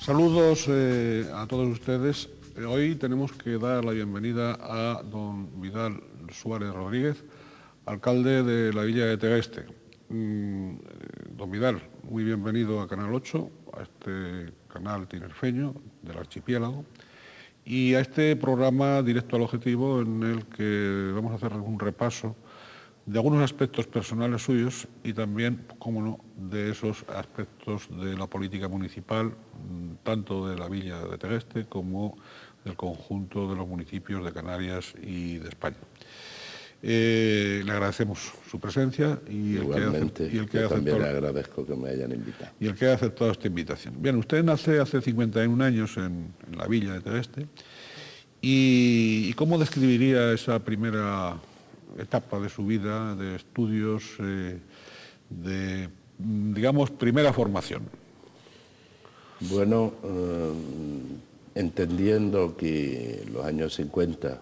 Saludos a todos ustedes. Hoy tenemos que dar la bienvenida a don Vidal Suárez Rodríguez, alcalde de la villa de Tegueste. Don Vidal, muy bienvenido a Canal 8, a este canal tinerfeño del archipiélago, y a este programa directo al objetivo en el que vamos a hacer un repaso de algunos aspectos personales suyos y también, cómo no, de esos aspectos de la política municipal, tanto de la villa de Tegueste como del conjunto de los municipios de Canarias y de España. Le agradecemos su presencia y igualmente, yo también le agradezco que me hayan invitado. Y el que haya aceptado esta invitación. Bien, usted nace hace 51 años en la villa de Tegueste. ¿Y cómo describiría esa primera etapa de su vida, de estudios, de, digamos, primera formación? Bueno, entendiendo que los años 50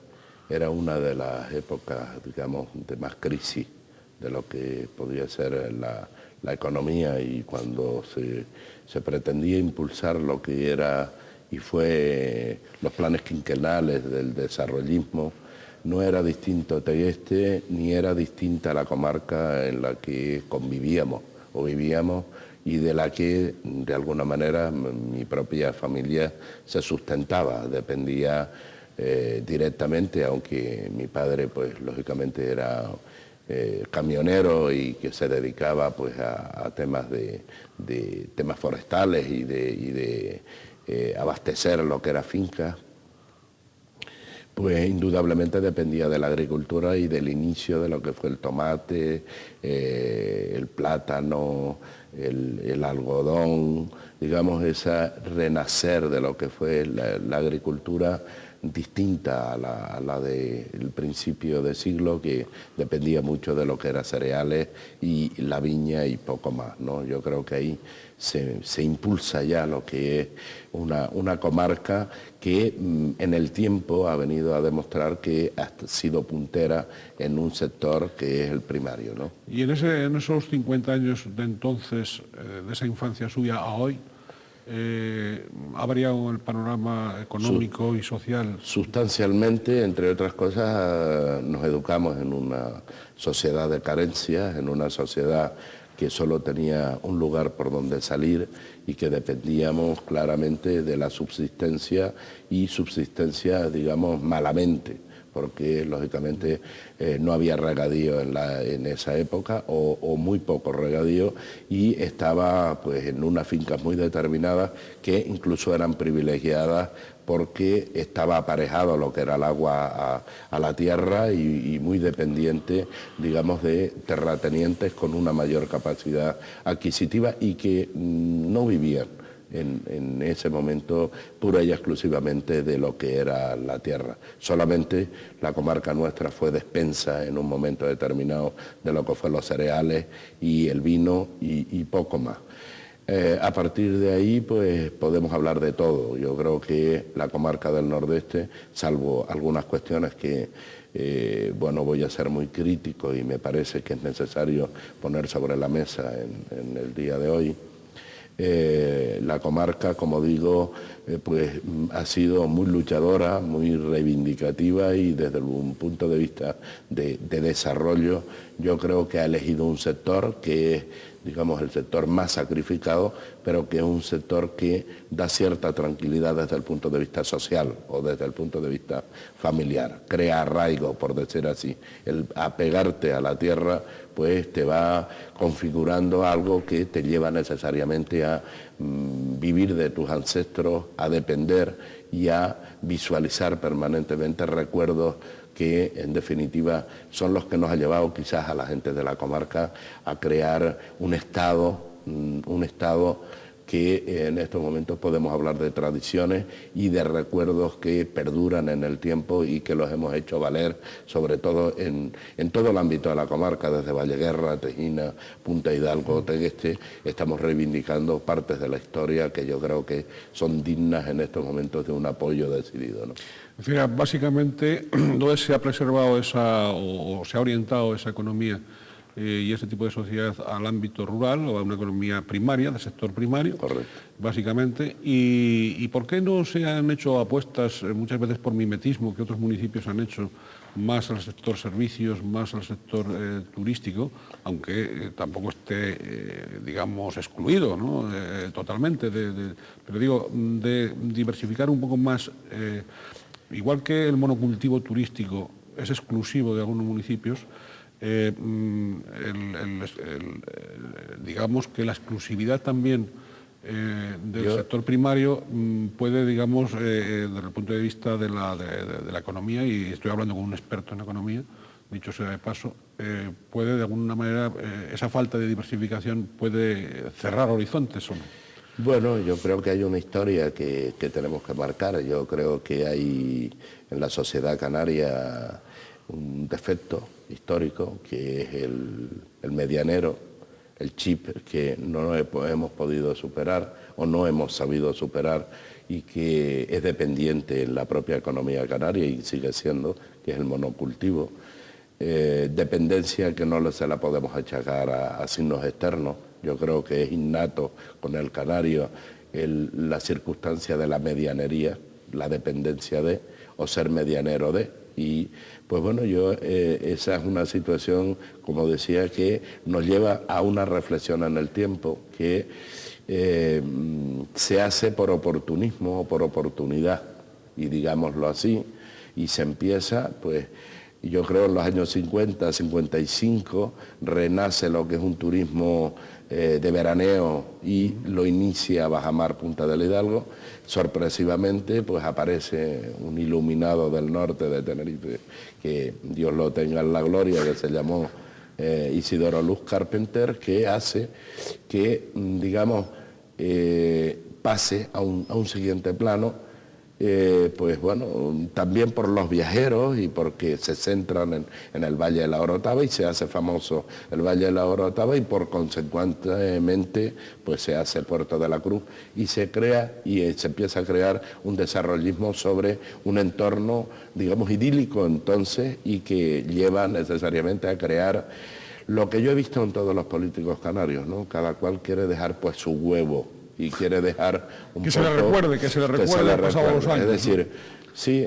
era una de las épocas, digamos, de más crisis de lo que podía ser la economía, y cuando se pretendía impulsar lo que era y fue los planes quinquenales del desarrollismo, no era distinto Tegueste ni era distinta la comarca en la que convivíamos o vivíamos, y de la que de alguna manera mi propia familia se sustentaba, dependía directamente, aunque mi padre pues lógicamente era camionero y que se dedicaba pues a temas de temas forestales y de abastecer lo que era finca, pues indudablemente dependía de la agricultura y del inicio de lo que fue el tomate, el plátano, el algodón, digamos, ese renacer de lo que fue la agricultura distinta a la del principio de siglo, que dependía mucho de lo que era cereales y la viña y poco más, ¿no? Yo creo que ahí se impulsa ya lo que es una comarca que en el tiempo ha venido a demostrar que ha sido puntera en un sector que es el primario, ¿no? Y en esos 50 años de entonces, de esa infancia suya a hoy, ¿ha variado el panorama económico y social? Sustancialmente, entre otras cosas, nos educamos en una sociedad de carencias, en una sociedad que solo tenía un lugar por donde salir y que dependíamos claramente de la subsistencia, y subsistencia, digamos, malamente, porque lógicamente no había regadío en esa época, o muy poco regadío, y estaba pues en unas fincas muy determinadas que incluso eran privilegiadas porque estaba aparejado lo que era el agua a la tierra, y muy dependiente, digamos, de terratenientes con una mayor capacidad adquisitiva y que no vivían en ese momento pura y exclusivamente de lo que era la tierra. Solamente la comarca nuestra fue despensa en un momento determinado de lo que fue los cereales y el vino y poco más. A partir de ahí, pues podemos hablar de todo. Yo creo que la comarca del Nordeste, salvo algunas cuestiones que, bueno, voy a ser muy crítico y me parece que es necesario poner sobre la mesa en el día de hoy, la comarca, como digo, pues ha sido muy luchadora, muy reivindicativa, y desde un punto de vista de desarrollo, yo creo que ha elegido un sector que es, digamos, el sector más sacrificado, pero que es un sector que da cierta tranquilidad desde el punto de vista social o desde el punto de vista familiar. Crea arraigo, por decir así. El apegarte a la tierra pues te va configurando algo que te lleva necesariamente a vivir de tus ancestros, a depender y a visualizar permanentemente recuerdos que en definitiva son los que nos ha llevado quizás a la gente de la comarca a crear un estado que en estos momentos podemos hablar de tradiciones y de recuerdos que perduran en el tiempo y que los hemos hecho valer, sobre todo en todo el ámbito de la comarca, desde Valleguerra, Tejina, Punta Hidalgo, Tegueste. Estamos reivindicando partes de la historia que yo creo que son dignas en estos momentos de un apoyo decidido, ¿no? En fin, básicamente, ¿dónde se ha preservado esa, o se ha orientado esa economía y ese tipo de sociedad al ámbito rural o a una economía primaria, del sector primario, Correcto. básicamente. ¿Y por qué no se han hecho apuestas, muchas veces por mimetismo, que otros municipios han hecho, más al sector servicios, más al sector turístico, aunque tampoco esté, digamos, excluido, ¿no? Totalmente, pero digo, de diversificar un poco más, igual que el monocultivo turístico es exclusivo de algunos municipios, digamos que la exclusividad también del sector primario puede, digamos, desde el punto de vista de la economía, y estoy hablando con un experto en economía, dicho sea de paso, puede de alguna manera, esa falta de diversificación puede cerrar horizontes, ¿o no? Bueno, yo creo que hay una historia que tenemos que marcar. Yo creo que hay en la sociedad canaria un defecto histórico, que es el medianero, el chip que no hemos podido superar o no hemos sabido superar, y que es dependiente en la propia economía canaria y sigue siendo, que es el monocultivo. Dependencia que no se la podemos achacar a signos externos. Yo creo que es innato con el canario la circunstancia de la medianería, la dependencia de, o ser medianero de. Y pues bueno, esa es una situación, como decía, que nos lleva a una reflexión en el tiempo, que se hace por oportunismo o por oportunidad, y digámoslo así, y se empieza, pues, yo creo en los años 50, 55, renace lo que es un turismo de veraneo, y lo inicia Bajamar Punta del Hidalgo. Sorpresivamente, pues aparece un iluminado del norte de Tenerife, que Dios lo tenga en la gloria, que se llamó Isidoro Luz Carpenter, que hace que, digamos, pase a un siguiente plano. Pues bueno, también por los viajeros y porque se centran en el Valle de la Orotava, y se hace famoso el Valle de la Orotava, y por consecuentemente pues se hace Puerto de la Cruz, y se crea y se empieza a crear un desarrollismo sobre un entorno, digamos, idílico entonces, y que lleva necesariamente a crear lo que yo he visto en todos los políticos canarios, ¿no? Cada cual quiere dejar pues su huevo, y quiere dejar un que poco... Que se le recuerde el pasado los años. Es decir, ¿no? Sí,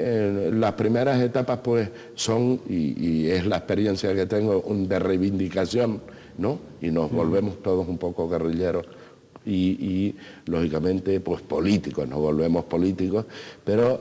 las primeras etapas pues son, y es la experiencia que tengo, de reivindicación, ¿no? Y nos volvemos todos un poco guerrilleros y lógicamente pues políticos, nos volvemos políticos, pero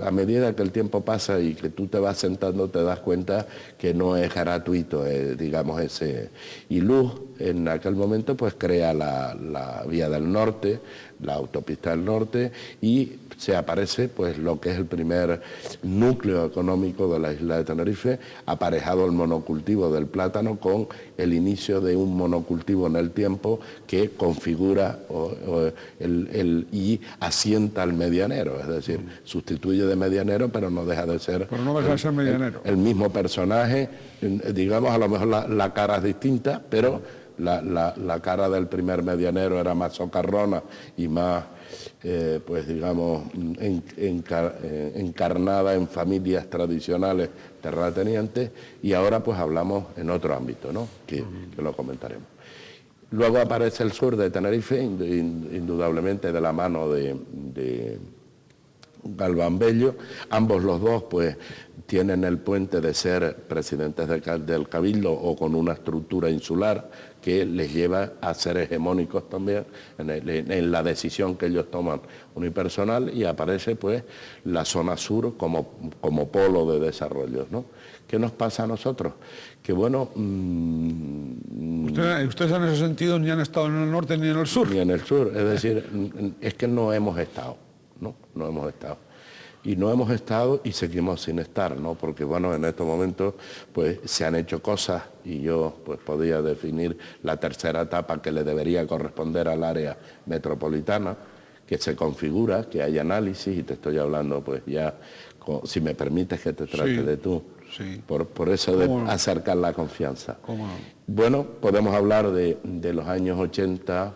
a medida que el tiempo pasa y que tú te vas sentando, te das cuenta que no es gratuito, digamos, ese... Y Luz en aquel momento pues crea la vía del norte, la autopista del norte, y se aparece pues lo que es el primer núcleo económico de la isla de Tenerife, aparejado el monocultivo del plátano con el inicio de un monocultivo en el tiempo que configura y asienta al medianero, es decir, sustituye de medianero, pero no deja de ser, medianero. El mismo personaje, digamos, a lo mejor la cara es distinta, pero la cara del primer medianero era más socarrona y más, pues digamos, encarnada en familias tradicionales terratenientes, y ahora pues hablamos en otro ámbito, ¿no? Que lo comentaremos. Luego aparece el sur de Tenerife, indudablemente de la mano de Galván Bello. Ambos los dos pues tienen el puente de ser presidentes del Cabildo, o con una estructura insular que les lleva a ser hegemónicos también en la decisión que ellos toman unipersonal, y aparece pues la zona sur como polo de desarrollo, ¿no? ¿Qué nos pasa a nosotros? Que bueno... Ustedes en ese sentido ni han estado en el norte ni en el sur. Ni en el sur, es decir, es que no hemos estado, ¿no? No hemos estado. Y no hemos estado y seguimos sin estar, ¿no? Porque bueno, en estos momentos pues se han hecho cosas, y yo pues podría definir la tercera etapa que le debería corresponder al área metropolitana, que se configura, que hay análisis, y te estoy hablando pues ya, si me permites que te trate de tú. Sí. Por eso de acercar la confianza. ¿Cómo no? Bueno, podemos hablar de los años 80,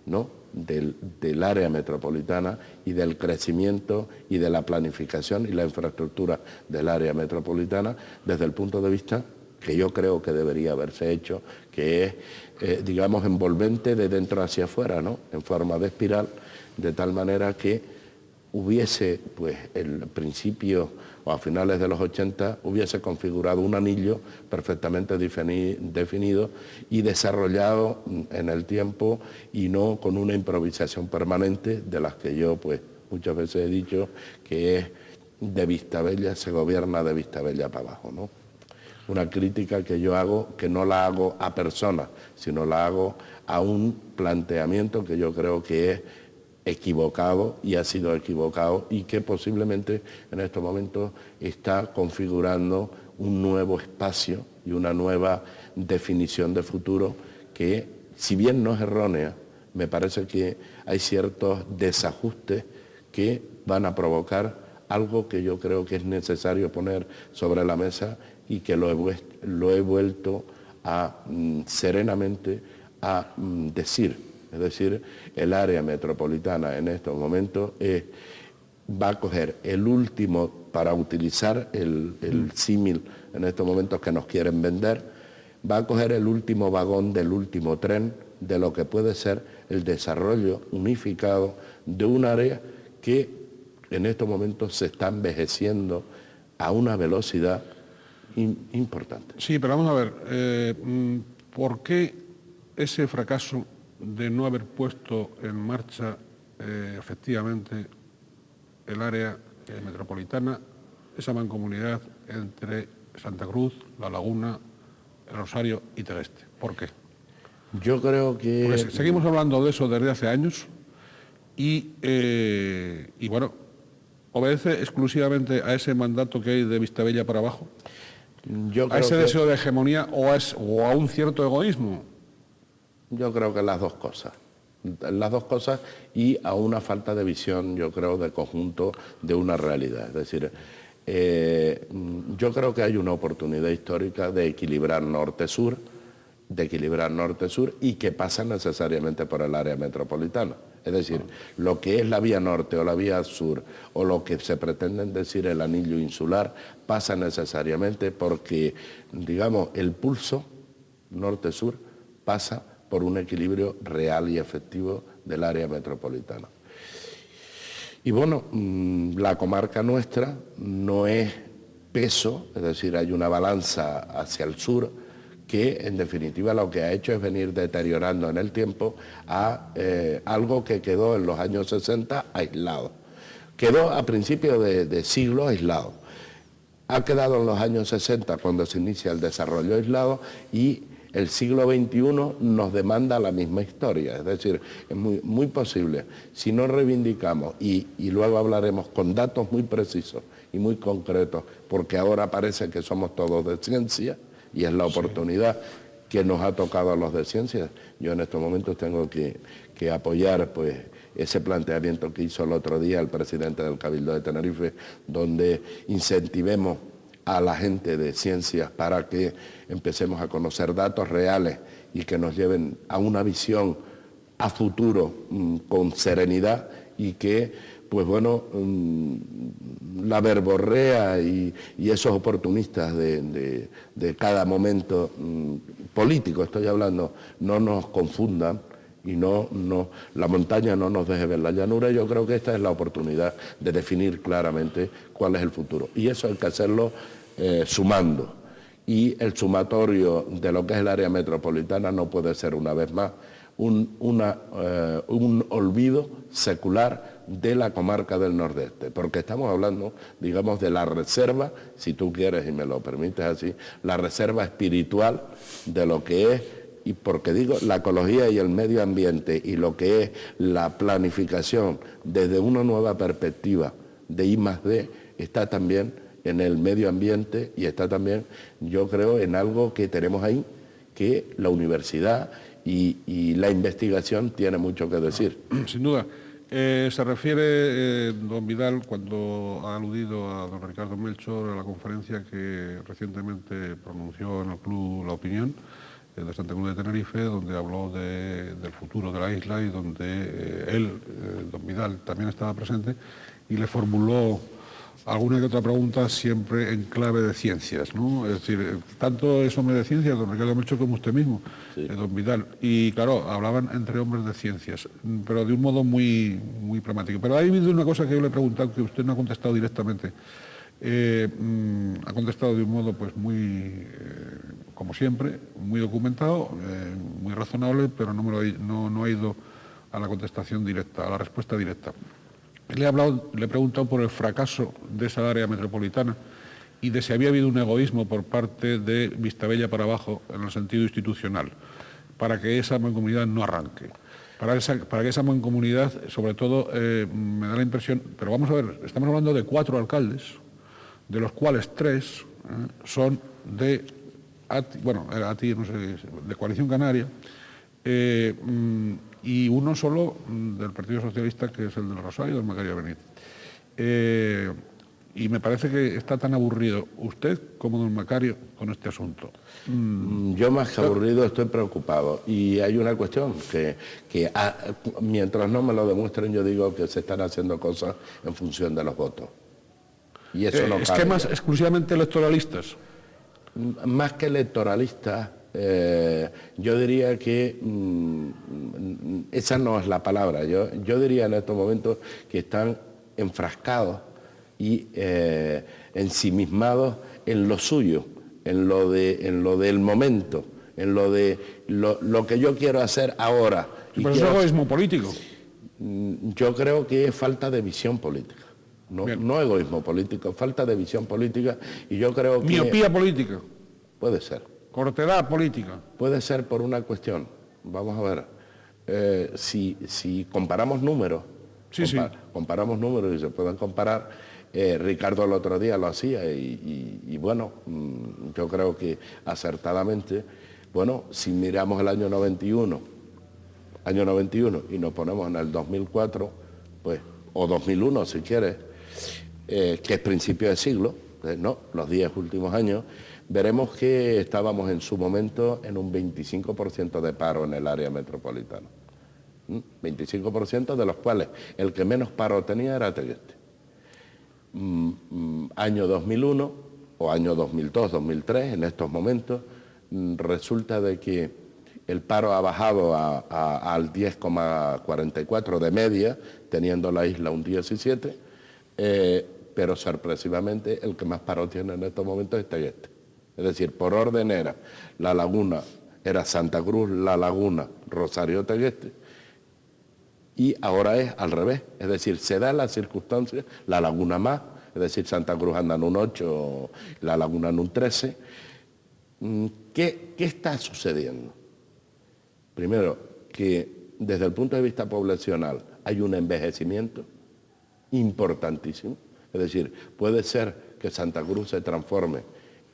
¿no? Del área metropolitana y del crecimiento y de la planificación y la infraestructura del área metropolitana desde el punto de vista que yo creo que debería haberse hecho, que es, digamos, envolvente de dentro hacia afuera, ¿no?, en forma de espiral, de tal manera que hubiese, pues, el principio o a finales de los 80, hubiese configurado un anillo perfectamente definido y desarrollado en el tiempo, y no con una improvisación permanente de las que yo, pues, muchas veces he dicho que es de Vistabella, se gobierna de Vistabella para abajo, ¿no? Una crítica que yo hago, que no la hago a personas, sino la hago a un planteamiento que yo creo que es equivocado y ha sido equivocado, y que posiblemente en estos momentos está configurando un nuevo espacio y una nueva definición de futuro que, si bien no es errónea, me parece que hay ciertos desajustes que van a provocar algo que yo creo que es necesario poner sobre la mesa, y que lo he vuelto a serenamente a decir. Es decir, el área metropolitana en estos momentos va a coger el último, para utilizar el símil en estos momentos que nos quieren vender, va a coger el último vagón del último tren de lo que puede ser el desarrollo unificado de un área que en estos momentos se está envejeciendo a una velocidad importante. Sí, pero vamos a ver, ¿por qué ese fracaso de no haber puesto en marcha efectivamente el área metropolitana, esa mancomunidad entre Santa Cruz, La Laguna, El Rosario y Tegueste? ¿Por qué? Yo creo que... Porque seguimos hablando de eso desde hace años y bueno, ¿obedece exclusivamente a ese mandato que hay de Vistabella para abajo? Yo creo ¿A ese que... deseo de hegemonía o a un cierto egoísmo? Yo creo que las dos cosas. Las dos cosas, y a una falta de visión, yo creo, de conjunto de una realidad. Es decir, yo creo que hay una oportunidad histórica de equilibrar norte-sur, y que pasa necesariamente por el área metropolitana. Es decir, lo que es la vía norte o la vía sur, o lo que se pretenden decir el anillo insular, pasa necesariamente porque, digamos, el pulso norte-sur pasa por un equilibrio real y efectivo del área metropolitana. Y bueno, la comarca nuestra no es peso, es decir, hay una balanza hacia el sur que en definitiva lo que ha hecho es venir deteriorando en el tiempo a algo que quedó en los años 60 aislado. Quedó a principios de siglo aislado. Ha quedado en los años 60 cuando se inicia el desarrollo aislado, y el siglo XXI nos demanda la misma historia. Es decir, es muy posible, si no reivindicamos, y luego hablaremos con datos muy precisos y muy concretos, porque ahora parece que somos todos de ciencia, y es la oportunidad que nos ha tocado a los de ciencia. Yo en estos momentos tengo que apoyar, pues, ese planteamiento que hizo el otro día el presidente del Cabildo de Tenerife, donde incentivemos a la gente de ciencias para que empecemos a conocer datos reales y que nos lleven a una visión a futuro con serenidad, y que, pues bueno, la verborrea y esos oportunistas de cada momento político, estoy hablando, no nos confundan, y la montaña no nos deje ver la llanura. Yo creo que esta es la oportunidad de definir claramente cuál es el futuro, y eso hay que hacerlo sumando, y el sumatorio de lo que es el área metropolitana no puede ser, una vez más, un olvido secular de la comarca del Nordeste, porque estamos hablando, digamos, de la reserva, si tú quieres y me lo permites así, la reserva espiritual de lo que es, y porque digo, la ecología y el medio ambiente, y lo que es la planificación desde una nueva perspectiva de I+D, está también en el medio ambiente, y está también, yo creo, en algo que tenemos ahí, que la universidad y la investigación tiene mucho que decir. Sin duda. Se refiere, don Vidal, cuando ha aludido a don Ricardo Melchor, a la conferencia que recientemente pronunció en el Club La Opinión de Santa Cruz de Tenerife, donde habló del futuro de la isla, y donde él, don Vidal, también estaba presente, y le formuló alguna que otra pregunta siempre en clave de ciencias, ¿no? Es decir, tanto es hombre de ciencias, don Ricardo Melchor, como usted mismo, Sí. don Vidal. Y claro, hablaban entre hombres de ciencias, pero de un modo muy, muy pragmático. Pero ha habido una cosa que yo le he preguntado que usted no ha contestado directamente. Ha contestado de un modo pues muy, como siempre, muy documentado, muy razonable, pero no ha ido a la contestación directa, a la respuesta directa. Le he preguntado por el fracaso de esa área metropolitana y de si había habido un egoísmo por parte de Vistabella para abajo en el sentido institucional, para que esa mancomunidad no arranque. Para que esa mancomunidad, sobre todo, me da la impresión, pero vamos a ver, estamos hablando de 4 alcaldes, de los cuales 3 son de de Coalición Canaria, y uno solo del Partido Socialista, que es el del Rosario, del Macario Benítez. Y me parece que está tan aburrido usted como don Macario con este asunto. Yo más que aburrido estoy preocupado. Y hay una cuestión que mientras no me lo demuestren, yo digo que se están haciendo cosas en función de los votos. Y eso no cabe esquemas ya. exclusivamente electoralistas. Más que electoralistas, yo diría que esa no es la palabra. Yo diría en estos momentos que están enfrascados y ensimismados en lo suyo, en lo del momento, en lo que yo quiero hacer ahora. Pero es egoísmo político. Yo creo que es falta de visión política. No egoísmo político, falta de visión política, y yo creo que... Miopía política. Puede ser. Cortedad política. Puede ser por una cuestión. Vamos a ver, si comparamos números, comparamos números y se pueden comparar, Ricardo el otro día lo hacía y bueno, yo creo que acertadamente, bueno, si miramos el año 91 y nos ponemos en el 2004, pues, o 2001 si quieres, que es principio de siglo, no, los 10 últimos años, veremos que estábamos en su momento en un 25% de paro en el área metropolitana. 25% de los cuales el que menos paro tenía era Tegueste. Año 2001 o año 2002, 2003, en estos momentos, resulta de que el paro ha bajado al 10,44 de media, teniendo la isla un 17, pero sorpresivamente el que más paro tiene en estos momentos es Tegueste. Es decir, por orden era La Laguna, era Santa Cruz, La Laguna, Rosario, Tegueste, y ahora es al revés. Es decir, se da la circunstancia, La Laguna más, es decir, Santa Cruz anda en un 8, La Laguna en un 13. ¿Qué está sucediendo? Primero, que desde el punto de vista poblacional hay un envejecimiento importantísimo. Es decir, puede ser que Santa Cruz se transforme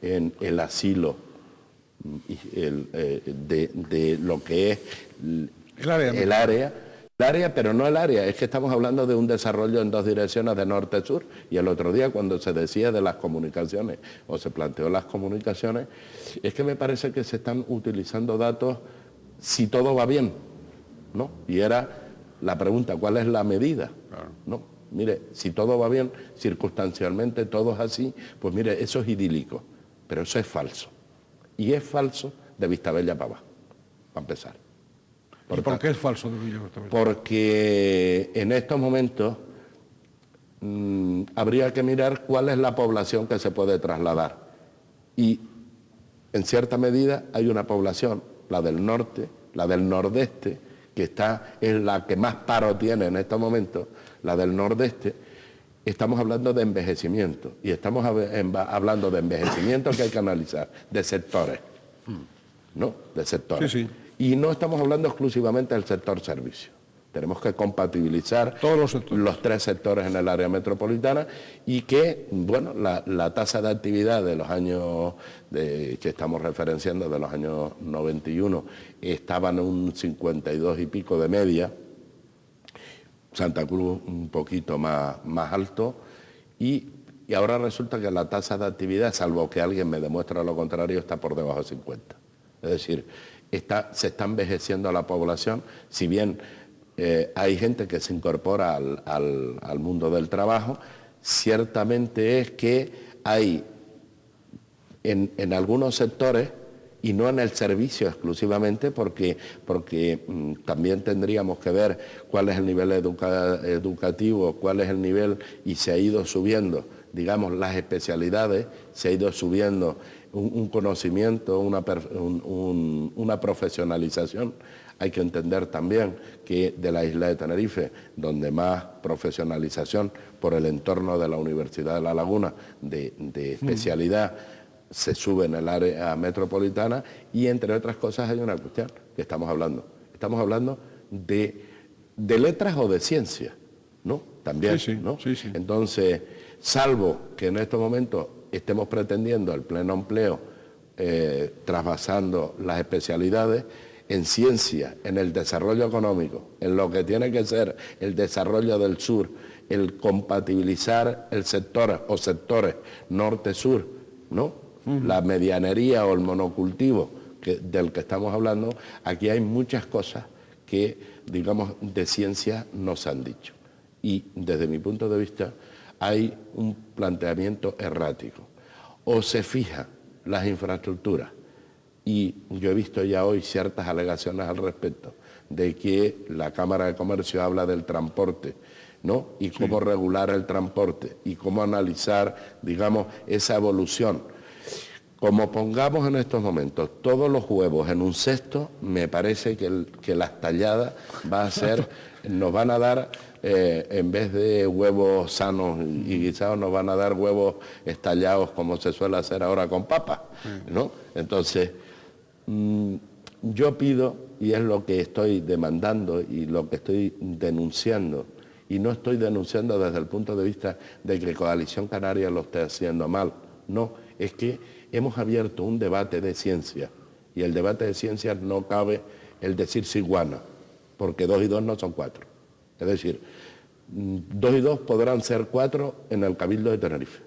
en el asilo de lo que es el área, pero no el área, es que estamos hablando de un desarrollo en 2 direcciones de norte a sur, y el otro día cuando se decía de las comunicaciones, o se planteó las comunicaciones, es que me parece que se están utilizando datos si todo va bien, ¿no? Y era la pregunta, ¿cuál es la medida? Claro. ¿No? Mire, si todo va bien, circunstancialmente todo es así, pues mire, eso es idílico, pero eso es falso. Y es falso de Vistabella para abajo, para empezar. ¿Por qué es falso de Vistabella? Porque en estos momentos habría que mirar cuál es la población que se puede trasladar. Y en cierta medida hay una población, la del norte, la del nordeste, que es la que más paro tiene en estos momentos, la del nordeste. Estamos hablando de envejecimiento, y estamos hablando de envejecimiento que hay que analizar, de sectores, ¿no? De sectores. Sí. Y no estamos hablando exclusivamente del sector servicio. Tenemos que compatibilizar todos los 3 sectores en el área metropolitana, y que, bueno, la tasa de actividad de los años que estamos referenciando, de los años 91, estaban en un 52 y pico de media, Santa Cruz un poquito más alto, y ahora resulta que la tasa de actividad, salvo que alguien me demuestre lo contrario, está por debajo de 50. Es decir, se está envejeciendo la población, si bien hay gente que se incorpora al mundo del trabajo, ciertamente es que hay en algunos sectores, y no en el servicio exclusivamente, porque también tendríamos que ver cuál es el nivel educativo, cuál es el nivel, y se ha ido subiendo, digamos, las especialidades, se ha ido subiendo un conocimiento, una profesionalización. Hay que entender también que de la isla de Tenerife, donde más profesionalización por el entorno de la Universidad de La Laguna de especialidad, se sube en el área metropolitana, y entre otras cosas hay una cuestión que estamos hablando de letras o de ciencia, ¿no? También, sí, ¿no? Sí, sí. Entonces, salvo que en estos momentos estemos pretendiendo el pleno empleo, trasvasando las especialidades en ciencia, en el desarrollo económico, en lo que tiene que ser el desarrollo del sur, el compatibilizar el sector o sectores norte-sur, ¿no? La medianería o el monocultivo del que estamos hablando, aquí hay muchas cosas que, digamos, de ciencia no se han dicho. Y desde mi punto de vista hay un planteamiento errático. O se fijan las infraestructuras, y yo he visto ya hoy ciertas alegaciones al respecto, de que la Cámara de Comercio habla del transporte, ¿no? Y cómo regular el transporte y cómo analizar, digamos, esa evolución. Como pongamos en estos momentos todos los huevos en un cesto, me parece que las talladas va a ser, nos van a dar, en vez de huevos sanos y guisados, nos van a dar huevos estallados como se suele hacer ahora con papas, ¿no? Entonces, yo pido, y es lo que estoy demandando y lo que estoy denunciando, y no estoy denunciando desde el punto de vista de que Coalición Canaria lo esté haciendo mal, no, es que hemos abierto un debate de ciencia, y el debate de ciencias no cabe el decir ciguana, porque 2 y 2 no son 4. Es decir, 2 y 2 podrán ser 4 en el Cabildo de Tenerife,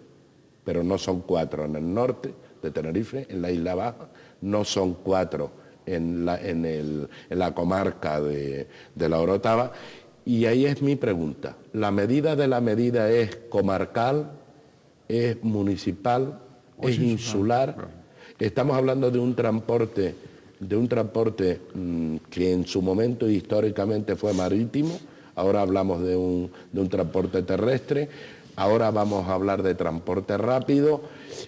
pero no son 4 en el norte de Tenerife, en la Isla Baja, no son 4 en la comarca de la Orotava, y ahí es mi pregunta. ¿La medida de la medida es comarcal, es municipal, es insular? Claro. Estamos hablando de un transporte que en su momento históricamente fue marítimo, ahora hablamos de un transporte terrestre, ahora vamos a hablar de transporte rápido,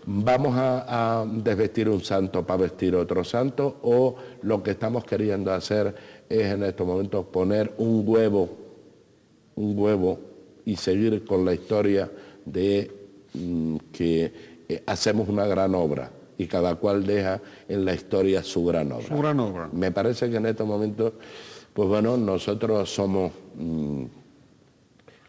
vamos a desvestir un santo para vestir otro santo, o lo que estamos queriendo hacer es en estos momentos poner un huevo y seguir con la historia de que hacemos una gran obra y cada cual deja en la historia su gran obra. Su gran obra. Me parece que en estos momentos, pues bueno, nosotros somos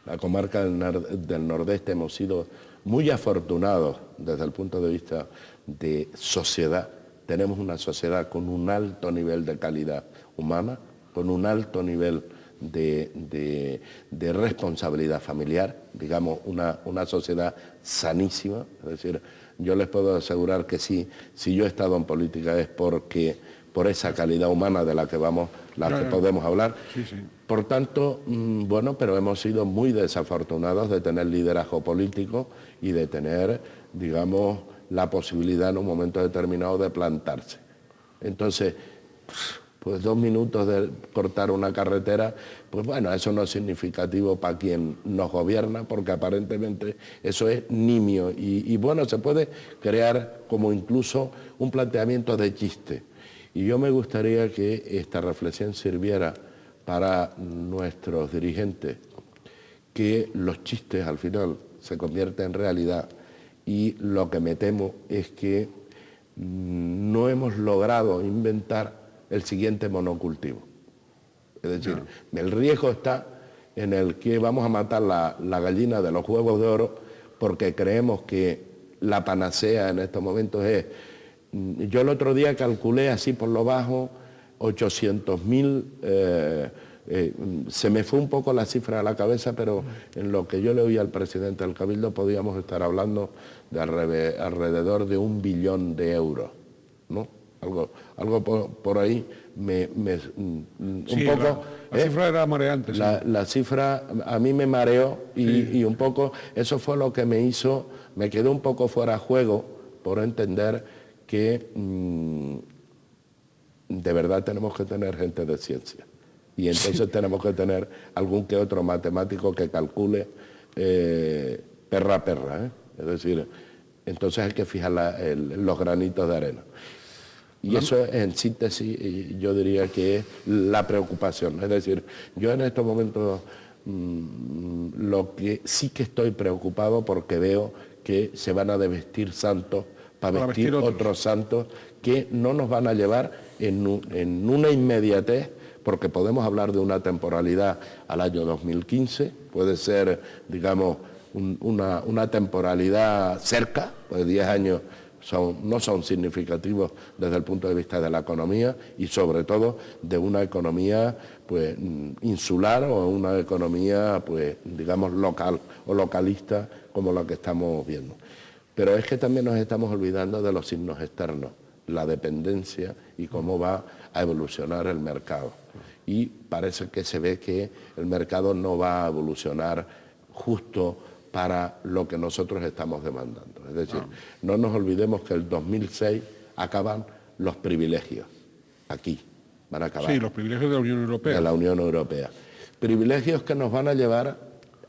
la comarca del Nordeste, hemos sido muy afortunados desde el punto de vista de sociedad. Tenemos una sociedad con un alto nivel de calidad humana, con un alto nivel de responsabilidad familiar, digamos, una sociedad sanísima. Es decir, yo les puedo asegurar que si yo he estado en política es por esa calidad humana de la que podemos hablar. Sí, sí. Por tanto, bueno, pero hemos sido muy desafortunados de tener liderazgo político y de tener, digamos, la posibilidad en un momento determinado de plantarse. Entonces, pues 2 minutos de cortar una carretera, pues bueno, eso no es significativo para quien nos gobierna, porque aparentemente eso es nimio. Y bueno, se puede crear como incluso un planteamiento de chiste. Y yo me gustaría que esta reflexión sirviera para nuestros dirigentes, que los chistes al final se convierten en realidad, y lo que me temo es que no hemos logrado inventar el siguiente monocultivo. Es decir, el riesgo está en el que vamos a matar la gallina de los huevos de oro porque creemos que la panacea en estos momentos es... Yo el otro día calculé así por lo bajo 800.000, se me fue un poco la cifra a la cabeza, pero en lo que yo le oí al presidente del Cabildo podíamos estar hablando de alrededor de 1 billón de euros, ¿no? algo por ahí un Sí, poco... la cifra era mareante. Sí. La cifra a mí me mareó y un poco eso fue lo que me quedé un poco fuera de juego por entender que de verdad tenemos que tener gente de ciencia. Y entonces tenemos que tener algún que otro matemático que calcule perra a perra. Es decir, entonces hay que fijar los granitos de arena. Y eso en síntesis yo diría que es la preocupación. Es decir, yo en estos momentos lo que sí que estoy preocupado porque veo que se van a desvestir santos para vestir otros santos que no nos van a llevar en una inmediatez, porque podemos hablar de una temporalidad al año 2015, puede ser, digamos, una temporalidad cerca, pues 10 años no son significativos desde el punto de vista de la economía y sobre todo de una economía pues insular o una economía pues digamos local o localista como la que estamos viendo. Pero es que también nos estamos olvidando de los signos externos, la dependencia y cómo va a evolucionar el mercado. Y parece que se ve que el mercado no va a evolucionar justo para lo que nosotros estamos demandando. Es decir, no nos olvidemos que el 2006 acaban los privilegios. Aquí van a acabar. Sí, los privilegios de la Unión Europea. De la Unión Europea. Privilegios que nos van a llevar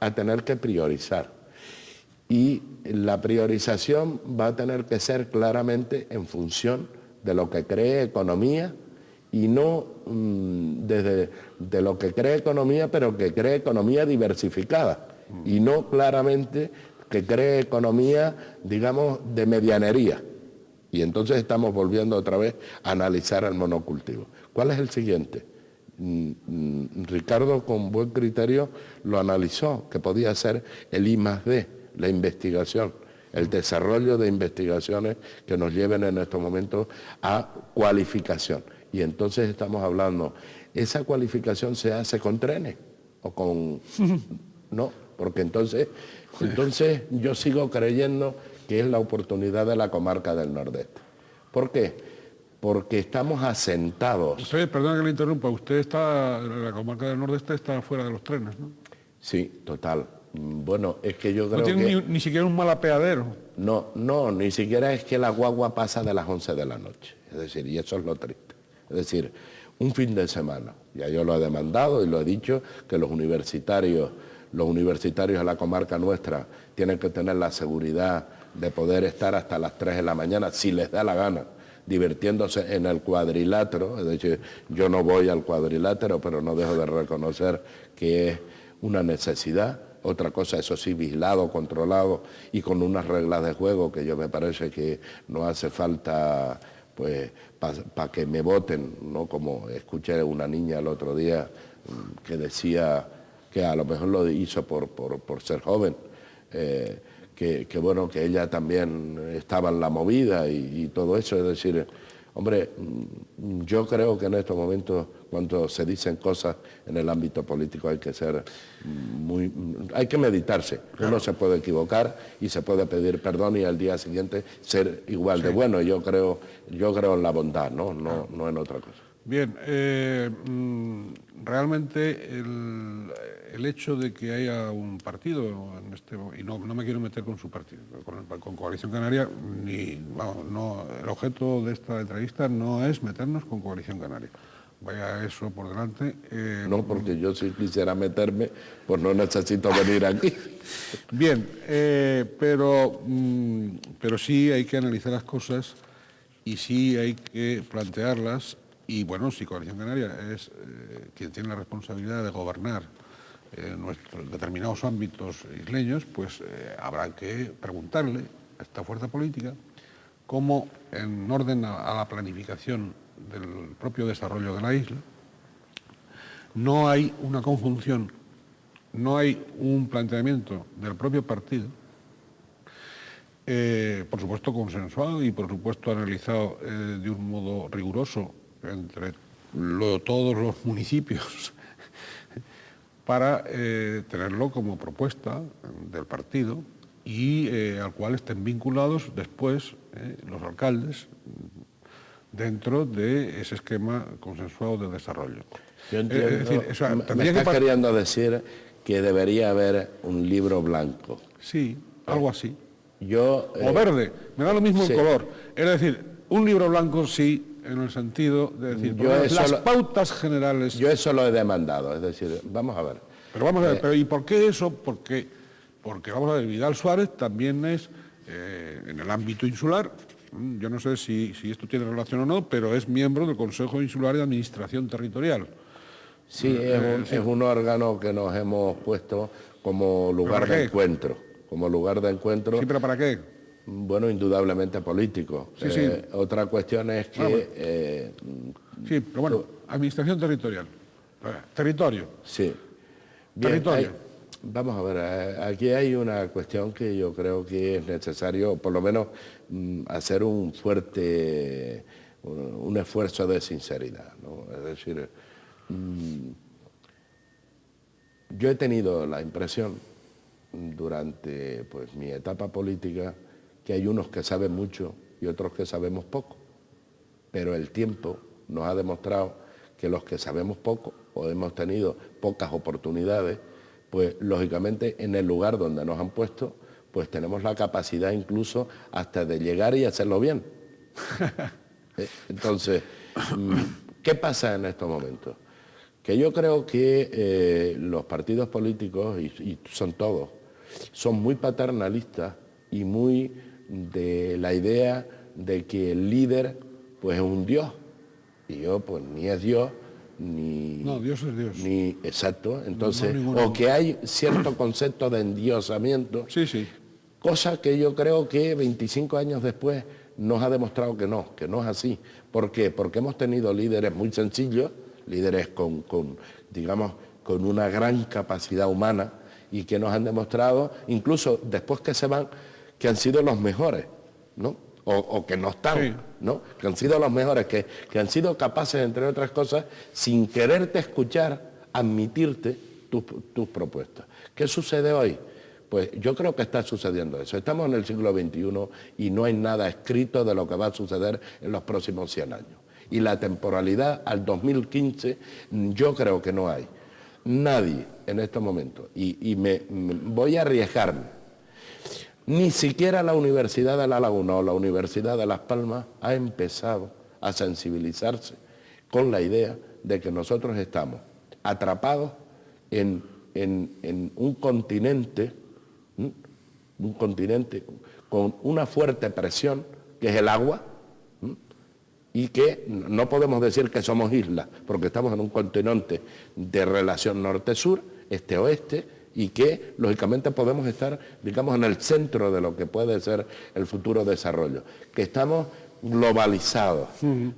a tener que priorizar. Y la priorización va a tener que ser claramente en función de lo que cree economía y no desde de lo que cree economía, pero que cree economía diversificada y no claramente que cree economía, digamos, de medianería. Y entonces estamos volviendo otra vez a analizar el monocultivo. ¿Cuál es el siguiente? Ricardo, con buen criterio, lo analizó, que podía ser el I+D, la investigación, el desarrollo de investigaciones que nos lleven en estos momentos a cualificación. Y entonces estamos hablando, ¿esa cualificación se hace con trenes o con...? No, porque entonces yo sigo creyendo que es la oportunidad de la comarca del Nordeste. ¿Por qué? Porque estamos asentados. Usted, perdón que le interrumpa, usted está, la comarca del Nordeste está fuera de los trenes, ¿no? Sí, total. Bueno, es que yo creo no tiene que... ni siquiera un mal apeadero. No, ni siquiera es que la guagua pasa de las 11 de la noche. Es decir, y eso es lo triste. Es decir, un fin de semana. Ya yo lo he demandado y lo he dicho, que los universitarios de la comarca nuestra tienen que tener la seguridad de poder estar hasta las 3 de la mañana, si les da la gana, divirtiéndose en el cuadrilátero. Es decir, yo no voy al cuadrilátero, pero no dejo de reconocer que es una necesidad. Otra cosa, eso sí, vigilado, controlado y con unas reglas de juego que yo me parece que no hace falta pues para que me voten, ¿no? Como escuché una niña el otro día que decía que a lo mejor lo hizo por ser joven, que bueno, que ella también estaba en la movida y todo eso. Es decir, hombre, yo creo que en estos momentos, cuando se dicen cosas en el ámbito político, hay que meditarse. Uno se puede equivocar y se puede pedir perdón y al día siguiente ser igual de bueno. Yo creo en la bondad, no en otra cosa. Bien, realmente el hecho de que haya un partido, y no me quiero meter con su partido, con Coalición Canaria, el objeto de esta entrevista no es meternos con Coalición Canaria. Vaya eso por delante. No, porque yo si quisiera meterme, pues no necesito venir aquí. Bien, pero sí hay que analizar las cosas y sí hay que plantearlas. Y bueno, si Coalición Canaria es quien tiene la responsabilidad de gobernar nuestros determinados ámbitos isleños, pues habrá que preguntarle a esta fuerza política cómo, en orden a la planificación del propio desarrollo de la isla, no hay una conjunción, no hay un planteamiento del propio partido, por supuesto consensuado y por supuesto analizado de un modo riguroso entre todos los municipios para tenerlo como propuesta del partido y al cual estén vinculados después los alcaldes dentro de ese esquema consensuado de desarrollo. Yo entiendo, Es decir, o sea, me estás queriendo decir que debería haber un libro blanco. Sí, algo así. Yo, O verde, me da lo mismo sí. el color. Es decir, un libro blanco sí, en el sentido de decir, Yo las pautas generales. Yo eso lo he demandado, es decir, vamos a ver. Pero vamos a ver, ¿y por qué eso? Porque vamos a ver, Vidal Suárez también es, en el ámbito insular, yo no sé si esto tiene relación o no, pero es miembro del Consejo Insular de Administración Territorial. Sí, es un órgano que nos hemos puesto como lugar de encuentro. Como lugar de encuentro. Sí, pero ¿para qué? Bueno, indudablemente político. Sí, sí. Otra cuestión es que... sí, pero bueno, Administración Territorial. Territorio. Sí. Bien, Territorio. Vamos a ver, aquí hay una cuestión que yo creo que es necesario, por lo menos, hacer un esfuerzo de sinceridad, ¿no? Es decir, yo he tenido la impresión durante mi etapa política que hay unos que saben mucho y otros que sabemos poco, pero el tiempo nos ha demostrado que los que sabemos poco o hemos tenido pocas oportunidades, pues lógicamente en el lugar donde nos han puesto, pues tenemos la capacidad incluso hasta de llegar y hacerlo bien. Entonces, ¿qué pasa en estos momentos? Que yo creo que los partidos políticos, y son todos, son muy paternalistas y muy de la idea de que el líder pues es un dios. Y yo pues ni es Dios, ni... No, Dios es Dios. Ni, exacto, entonces, no, o que hay cierto concepto de endiosamiento, sí, sí. Cosa que yo creo que 25 años después nos ha demostrado que no es así. ¿Por qué? Porque hemos tenido líderes muy sencillos, líderes digamos, con una gran capacidad humana y que nos han demostrado, incluso después que se van, que han sido los mejores, ¿no? O que no están, sí, ¿no? Que han sido los mejores, que han sido capaces, entre otras cosas, sin quererte escuchar, admitirte tus propuestas. ¿Qué sucede hoy? Pues yo creo que está sucediendo eso. Estamos en el siglo XXI y no hay nada escrito de lo que va a suceder en los próximos 100 años. Y la temporalidad al 2015 yo creo que no hay. Nadie en estos momentos, y me voy a arriesgarme, ni siquiera la Universidad de La Laguna o la Universidad de Las Palmas ha empezado a sensibilizarse con la idea de que nosotros estamos atrapados en un continente con una fuerte presión, que es el agua, y que no podemos decir que somos islas, porque estamos en un continente de relación norte-sur, este-oeste, y que lógicamente podemos estar, digamos, en el centro de lo que puede ser el futuro desarrollo, que estamos globalizados,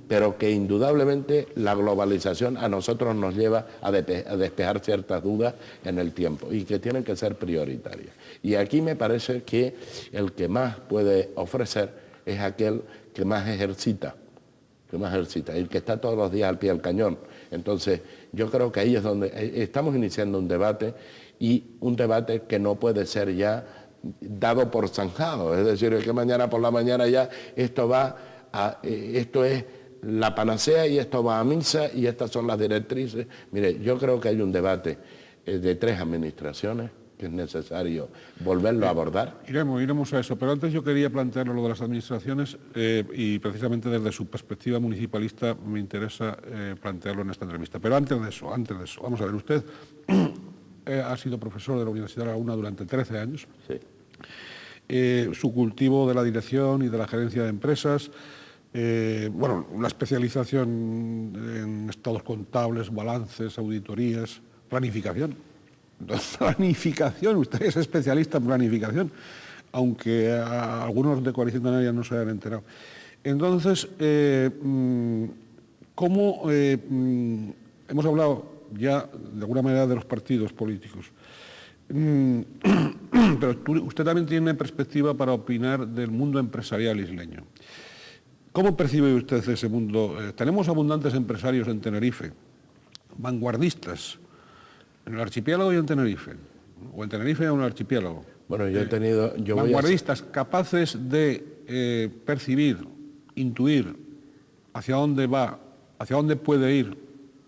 pero que indudablemente la globalización a nosotros nos lleva a despejar ciertas dudas en el tiempo y que tienen que ser prioritarias. Y aquí me parece que el que más puede ofrecer es aquel que más ejercita, el que está todos los días al pie del cañón. Entonces, yo creo que ahí es donde estamos iniciando un debate, y un debate que no puede ser ya dado por zanjado, es decir, que mañana por la mañana ya esto es la panacea y esto va a misa y estas son las directrices. Mire, yo creo que hay un debate de 3 administraciones que es necesario volverlo a abordar. Iremos a eso, pero antes yo quería plantearlo lo de las administraciones y precisamente desde su perspectiva municipalista me interesa plantearlo en esta entrevista. Pero antes de eso, vamos a ver, usted ha sido profesor de la Universidad de La Laguna durante 13 años. Sí. Su cultivo de la dirección y de la gerencia de empresas, una especialización en estados contables, balances, auditorías, planificación. Planificación, usted es especialista en planificación, aunque algunos de Coalición Canaria no se hayan enterado. Entonces, ¿cómo hemos hablado ya de alguna manera de los partidos políticos? Pero usted también tiene perspectiva para opinar del mundo empresarial isleño. ¿Cómo percibe usted ese mundo? Tenemos abundantes empresarios en Tenerife, vanguardistas, en el archipiélago y en Tenerife, o en Tenerife y en el archipiélago. Bueno, vanguardistas capaces de percibir, intuir hacia dónde va, hacia dónde puede ir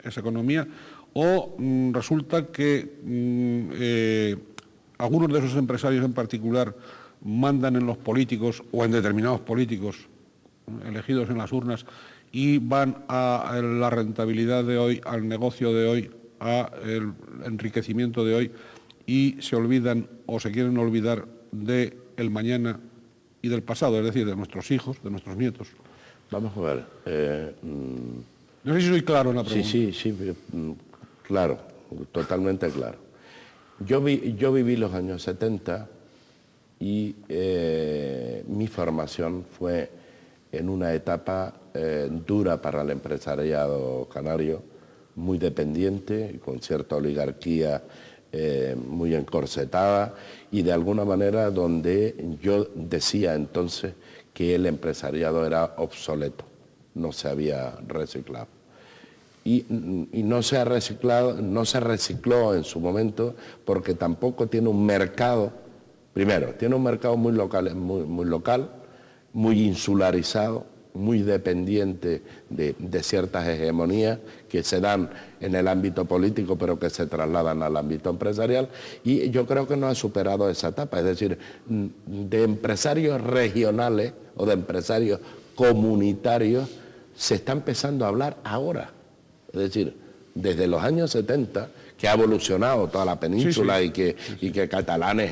esa economía, o resulta que algunos de esos empresarios en particular mandan en los políticos o en determinados políticos elegidos en las urnas y van a la rentabilidad de hoy, al negocio de hoy, al enriquecimiento de hoy, y se olvidan o se quieren olvidar del mañana y del pasado, es decir, de nuestros hijos, de nuestros nietos. Vamos a ver. No sé si soy claro en la pregunta. Sí, claro, totalmente claro. Yo viví los años 70 y mi formación fue en una etapa dura para el empresariado canario, muy dependiente, con cierta oligarquía muy encorsetada, y de alguna manera donde yo decía entonces que el empresariado era obsoleto, no se había reciclado. Y no se ha reciclado, no se recicló en su momento porque tampoco tiene un mercado. Primero, tiene un mercado muy local, muy insularizado, muy dependiente de ciertas hegemonías que se dan en el ámbito político, pero que se trasladan al ámbito empresarial. Y yo creo que no ha superado esa etapa. Es decir, de empresarios regionales o de empresarios comunitarios se está empezando a hablar ahora. Es decir, desde los años 70, que ha evolucionado toda la península, sí. Y que catalanes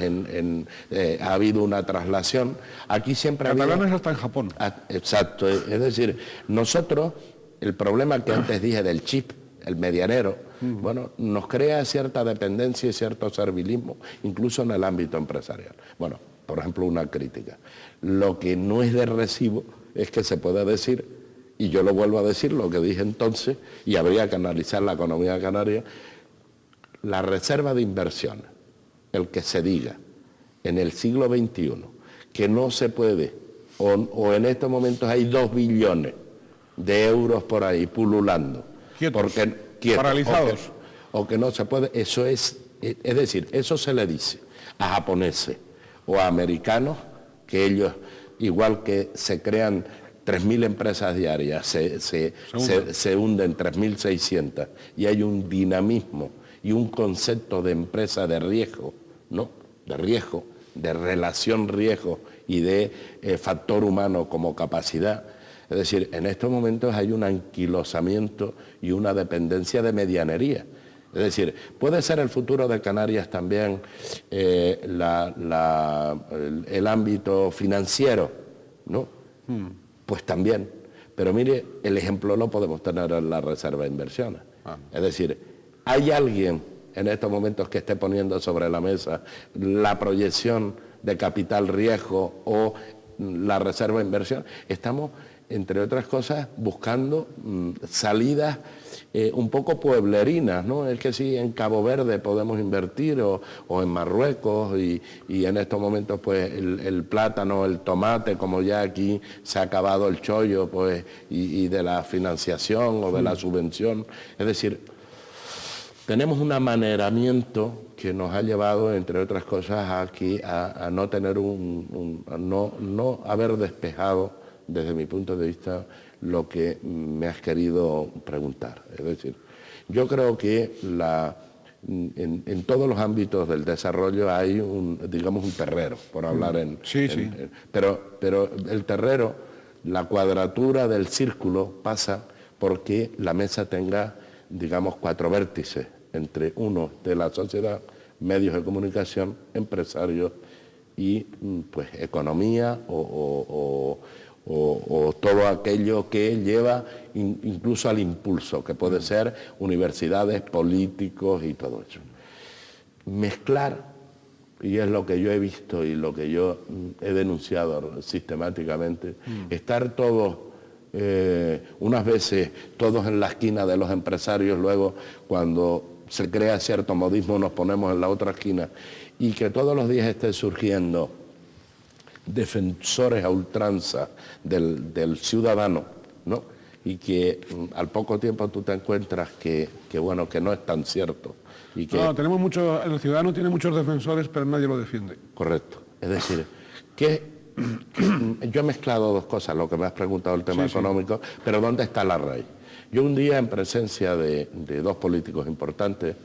ha habido una traslación, aquí siempre catalanes hasta en Japón. Exacto, es decir, nosotros, el problema que antes dije del chip, el medianero, bueno, nos crea cierta dependencia y cierto servilismo, incluso en el ámbito empresarial. Bueno, por ejemplo, una crítica. Lo que no es de recibo es que se pueda decir, y yo lo vuelvo a decir, lo que dije entonces, y habría que analizar la economía canaria, la reserva de inversión, el que se diga en el siglo XXI que no se puede, o en estos momentos hay 2 billones de euros por ahí pululando, quietos, paralizados, o que no se puede, eso es decir, eso se le dice a japoneses o a americanos, que ellos, igual que se crean 3.000 empresas diarias, se hunden 3.600, y hay un dinamismo y un concepto de empresa de riesgo, ¿no? De riesgo, de relación riesgo y de factor humano como capacidad. Es decir, en estos momentos hay un anquilosamiento y una dependencia de medianería. Es decir, puede ser el futuro de Canarias también el ámbito financiero, ¿no? Pues también. Pero mire, el ejemplo lo podemos tener en la reserva de inversiones. Es decir, ¿hay alguien en estos momentos que esté poniendo sobre la mesa la proyección de capital riesgo o la reserva de inversión? Estamos, entre otras cosas, buscando salidas un poco pueblerinas, ¿no? Es que sí, en Cabo Verde podemos invertir o en Marruecos y en estos momentos pues el plátano, el tomate, como ya aquí se ha acabado el chollo pues y de la financiación o de la subvención. Es decir, tenemos un amaneramiento que nos ha llevado, entre otras cosas, aquí a no tener no haber despejado, desde mi punto de vista, lo que me has querido preguntar. Es decir, yo creo que en todos los ámbitos del desarrollo hay digamos un terrero, por hablar pero el terrero, la cuadratura del círculo pasa porque la mesa tenga, digamos, 4 vértices, entre uno de la sociedad, medios de comunicación, empresarios y pues economía o todo aquello que lleva incluso al impulso, que puede ser universidades, políticos y todo eso. Mezclar, y es lo que yo he visto y lo que yo he denunciado sistemáticamente, estar todos, unas veces todos en la esquina de los empresarios, luego cuando se crea cierto modismo nos ponemos en la otra esquina, y que todos los días esté surgiendo defensores a ultranza del ciudadano, ¿no? Y que al poco tiempo tú te encuentras que bueno, que no es tan cierto. Y que, no, el ciudadano tiene muchos defensores, pero nadie lo defiende. Correcto. Es decir, que Yo he mezclado dos cosas, lo que me has preguntado, el tema Sí, sí. económico, pero ¿dónde está la raíz? Yo un día, en presencia de dos políticos importantes,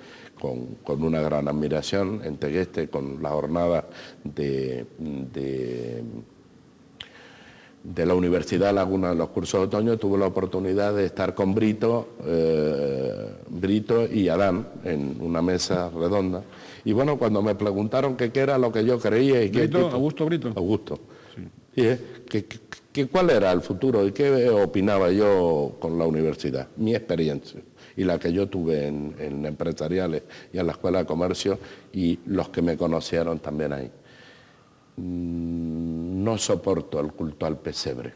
con una gran admiración, en Tegueste, con la jornada de la Universidad Laguna de los cursos de otoño, tuve la oportunidad de estar con Brito y Adán en una mesa redonda. Y bueno, cuando me preguntaron qué era lo que yo creía y Augusto Brito. Augusto. Sí. Y cuál era el futuro y qué opinaba yo con la universidad, mi experiencia y la que yo tuve en empresariales y en la Escuela de Comercio y los que me conocieron también ahí. No soporto el culto al pesebre.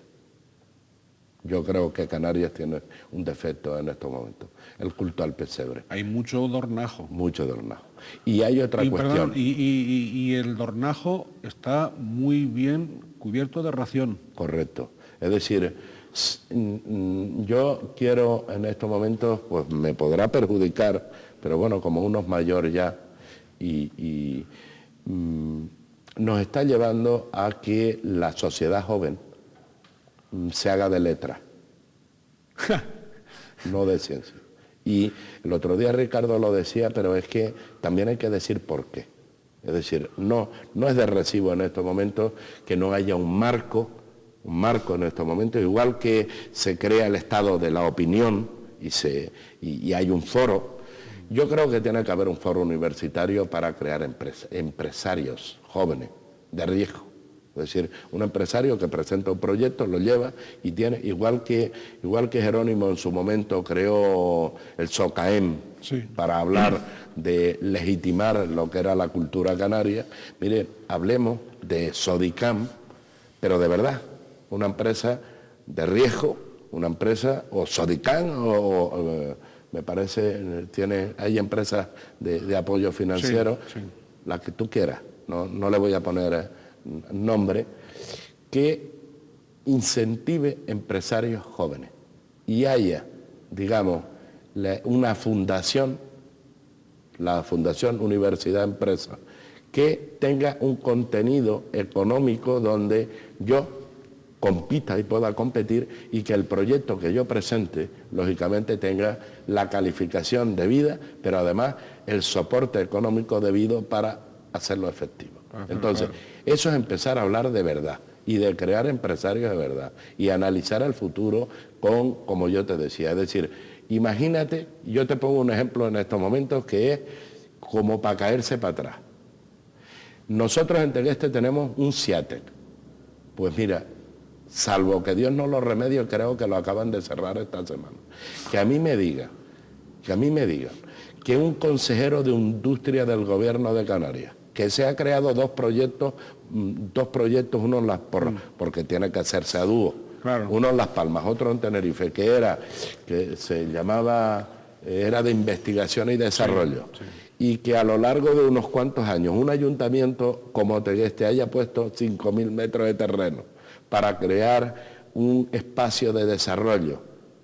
Yo creo que Canarias tiene un defecto en estos momentos, el culto al pesebre. Hay mucho dornajo. Mucho dornajo. Y hay otra cuestión. Perdón, y el dornajo está muy bien cubierto de ración. Correcto. Es decir, yo quiero en estos momentos, pues me podrá perjudicar, pero bueno, como uno es mayor ya, nos está llevando a que la sociedad joven se haga de letra, no de ciencia. Y el otro día Ricardo lo decía, pero es que también hay que decir por qué. Es decir, no es de recibo en estos momentos que no haya un marco en estos momentos, igual que se crea el estado de la opinión y hay un foro. Yo creo que tiene que haber un foro universitario para crear empresarios jóvenes de riesgo. Es decir, un empresario que presenta un proyecto, lo lleva y tiene, igual que Jerónimo en su momento creó el SOCAEM, sí, para hablar de legitimar lo que era la cultura canaria. Mire, hablemos de SODICAM, pero de verdad, una empresa de riesgo, una empresa, o SODICAM, me parece, hay empresas de apoyo financiero, sí, sí, la que tú quieras, no le voy a poner nombre, que incentive empresarios jóvenes y haya, digamos, una fundación, la Fundación Universidad Empresa, que tenga un contenido económico donde yo compita y pueda competir y que el proyecto que yo presente, lógicamente, tenga la calificación debida, pero además el soporte económico debido para hacerlo efectivo. Entonces, eso es empezar a hablar de verdad y de crear empresarios de verdad y analizar el futuro como yo te decía, es decir, imagínate, yo te pongo un ejemplo en estos momentos que es como para caerse para atrás. Nosotros en Tegueste tenemos un CIATEC, pues mira, salvo que Dios no lo remedie, creo que lo acaban de cerrar esta semana. Que a mí me digan que un consejero de industria del gobierno de Canarias, que se ha creado dos proyectos, uno porque tiene que hacerse a dúo, claro, uno en Las Palmas, otro en Tenerife, que se llamaba, era de investigación y desarrollo, sí, sí, y que a lo largo de unos cuantos años un ayuntamiento como Tegueste haya puesto 5.000 metros de terreno para crear un espacio de desarrollo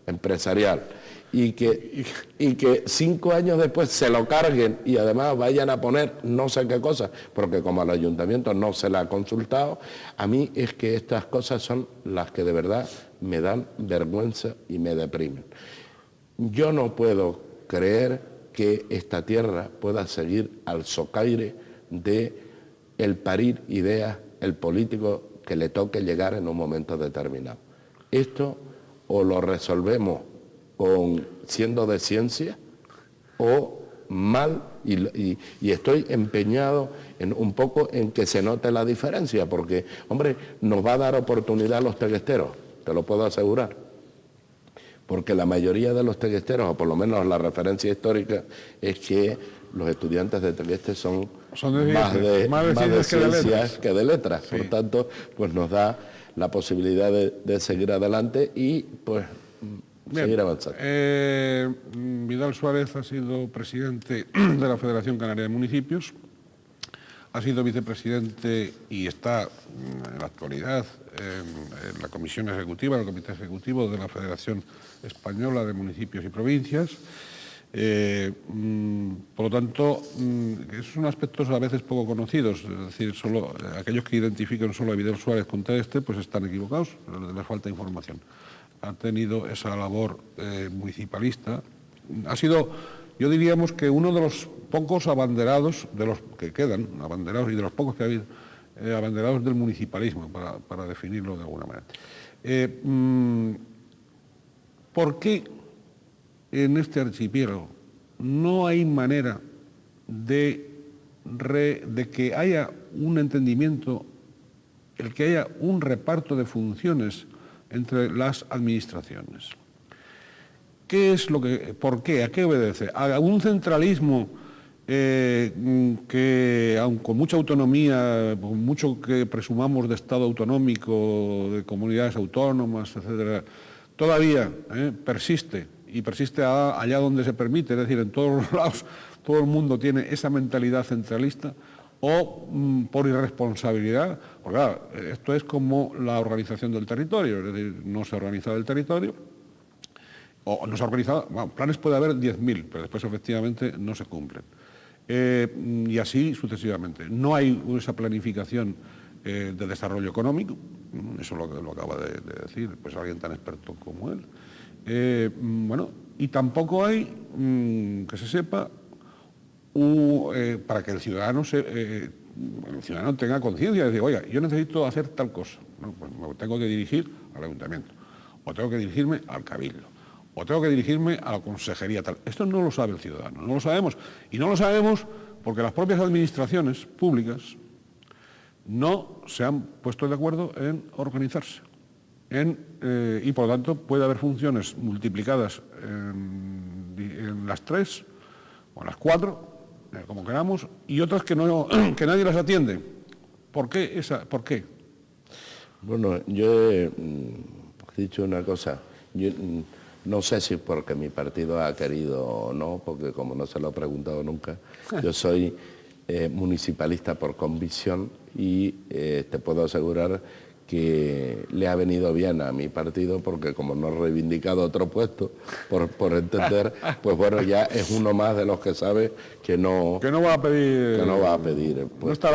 empresarial, y que 5 años después se lo carguen y además vayan a poner no sé qué cosas, porque como al ayuntamiento no se le ha consultado, a mí es que estas cosas son las que de verdad me dan vergüenza y me deprimen. Yo no puedo creer que esta tierra pueda seguir al socaire de el parir ideas, el político que le toque llegar en un momento determinado. Esto o lo resolvemos siendo de ciencia o mal, y estoy empeñado un poco en que se note la diferencia, porque, hombre, nos va a dar oportunidad a los teguesteros, te lo puedo asegurar, porque la mayoría de los teguesteros, o por lo menos la referencia histórica, es que los estudiantes de Tegueste son más de ciencias que de letras, sí, por tanto, pues nos da la posibilidad de seguir adelante y, pues, bien, seguir avanzando. Vidal Suárez ha sido presidente de la Federación Canaria de Municipios, ha sido vicepresidente y está en la actualidad en la comisión ejecutiva, el comité ejecutivo de la Federación Española de Municipios y Provincias. Por lo tanto, esos son aspectos a veces poco conocidos, es decir, solo aquellos que identifican solo a Vidal Suárez con Tegueste, pues están equivocados, les falta información. Ha tenido esa labor municipalista. Ha sido, yo diríamos que uno de los pocos abanderados, de los que quedan, abanderados y de los pocos que ha habido, abanderados del municipalismo, para definirlo de alguna manera. ¿Por qué en este archipiélago no hay manera de que haya un entendimiento, el que haya un reparto de funciones entre las administraciones? ¿Qué es lo que, por qué, a qué obedece? ¿A un centralismo que, aun con mucha autonomía, con mucho que presumamos de Estado autonómico, de comunidades autónomas, etcétera, todavía persiste, y persiste allá donde se permite, es decir, en todos los lados, todo el mundo tiene esa mentalidad centralista, o por irresponsabilidad? Porque claro, esto es como la organización del territorio, es decir, no se ha organizado el territorio, o no se ha organizado, bueno, planes puede haber 10.000, pero después efectivamente no se cumplen. Y así sucesivamente. No hay esa planificación de desarrollo económico, eso lo acaba de decir pues alguien tan experto como él. Bueno, y tampoco hay, que se sepa, para que el ciudadano tenga conciencia de decir, oiga, yo necesito hacer tal cosa, bueno, pues me tengo que dirigir al ayuntamiento, o tengo que dirigirme al cabildo, o tengo que dirigirme a la consejería tal. Esto no lo sabe el ciudadano, no lo sabemos. Y no lo sabemos porque las propias administraciones públicas no se han puesto de acuerdo en organizarse. Y por lo tanto puede haber funciones multiplicadas en las 3 o en las 4, como queramos, y otras que nadie las atiende. ¿Por qué? ¿Por qué? Bueno, yo he dicho una cosa. Yo no sé si porque mi partido ha querido o no, porque como no se lo he preguntado nunca, yo soy municipalista por convicción y te puedo asegurar que le ha venido bien a mi partido porque como no he reivindicado otro puesto, por entender, pues bueno, ya es uno más de los que sabe que no va a pedir. Que no va a pedir. No está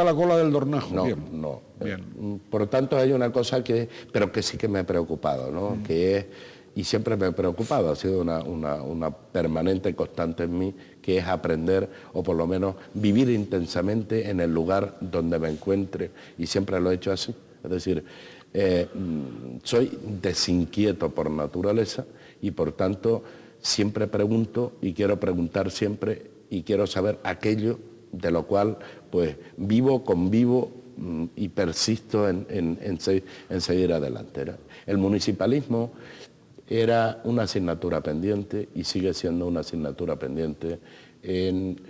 la cola del Dornajo. No, bien. no. Bien. Por tanto hay una cosa pero que sí que me ha preocupado, ¿no? Que es, y siempre me ha preocupado, ha sido una permanente constante en mí, que es aprender o por lo menos vivir intensamente en el lugar donde me encuentre, y siempre lo he hecho así. Es decir, soy desinquieto por naturaleza y por tanto siempre pregunto y quiero preguntar siempre y quiero saber aquello de lo cual pues convivo y persisto en seguir adelante. El municipalismo era una asignatura pendiente y sigue siendo una asignatura pendiente en,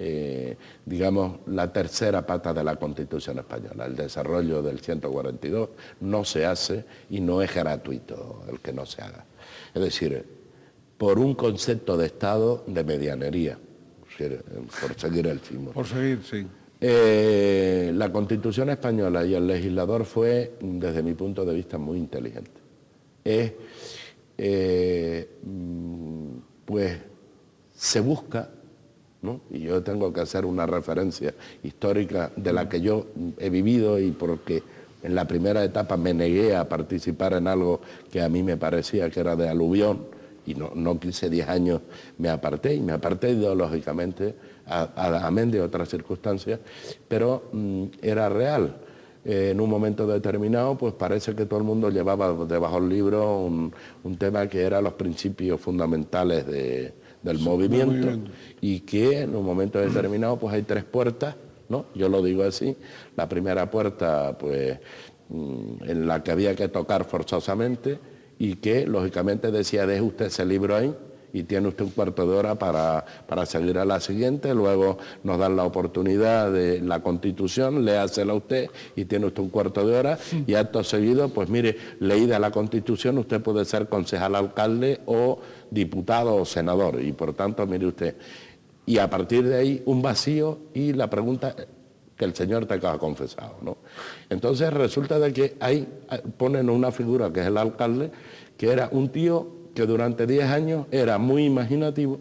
digamos, la tercera pata de la Constitución española. El desarrollo del 142 no se hace y no es gratuito el que no se haga. Es decir, por un concepto de Estado de medianería, por seguir el símbolo. Por seguir, sí. La Constitución española y el legislador fue, desde mi punto de vista, muy inteligente. Pues se busca, ¿no? Y yo tengo que hacer una referencia histórica de la que yo he vivido y porque en la primera etapa me negué a participar en algo que a mí me parecía que era de aluvión y no quise 10 años, me aparté ideológicamente, amén de otras circunstancias, pero era real. En un momento determinado, pues parece que todo el mundo llevaba debajo del libro un tema que era los principios fundamentales del movimiento y que en un momento determinado pues hay 3 puertas, ¿no? Yo lo digo así. La primera puerta, pues, en la que había que tocar forzosamente y que, lógicamente, decía, deje usted ese libro ahí y tiene usted un cuarto de hora para seguir a la siguiente, luego nos dan la oportunidad de la Constitución, léasela usted y tiene usted un cuarto de hora y acto seguido, pues mire, leída la Constitución, usted puede ser concejal, alcalde o diputado o senador y por tanto, mire usted, y a partir de ahí un vacío y la pregunta que el Señor te ha confesado, ¿no? Entonces resulta de que ahí ponen una figura que es el alcalde, que era un tío que durante 10 años era muy imaginativo,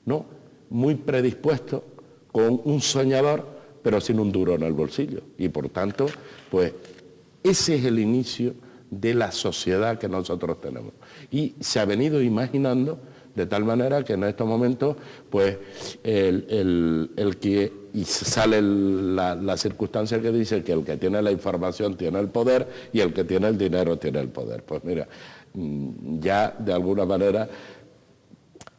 ¿no? Muy predispuesto, con un soñador, pero sin un duro en el bolsillo. Y por tanto, pues ese es el inicio de la sociedad que nosotros tenemos. Y se ha venido imaginando de tal manera que en estos momentos, pues, y sale la circunstancia que dice que el que tiene la información tiene el poder y el que tiene el dinero tiene el poder. Pues mira, ya de alguna manera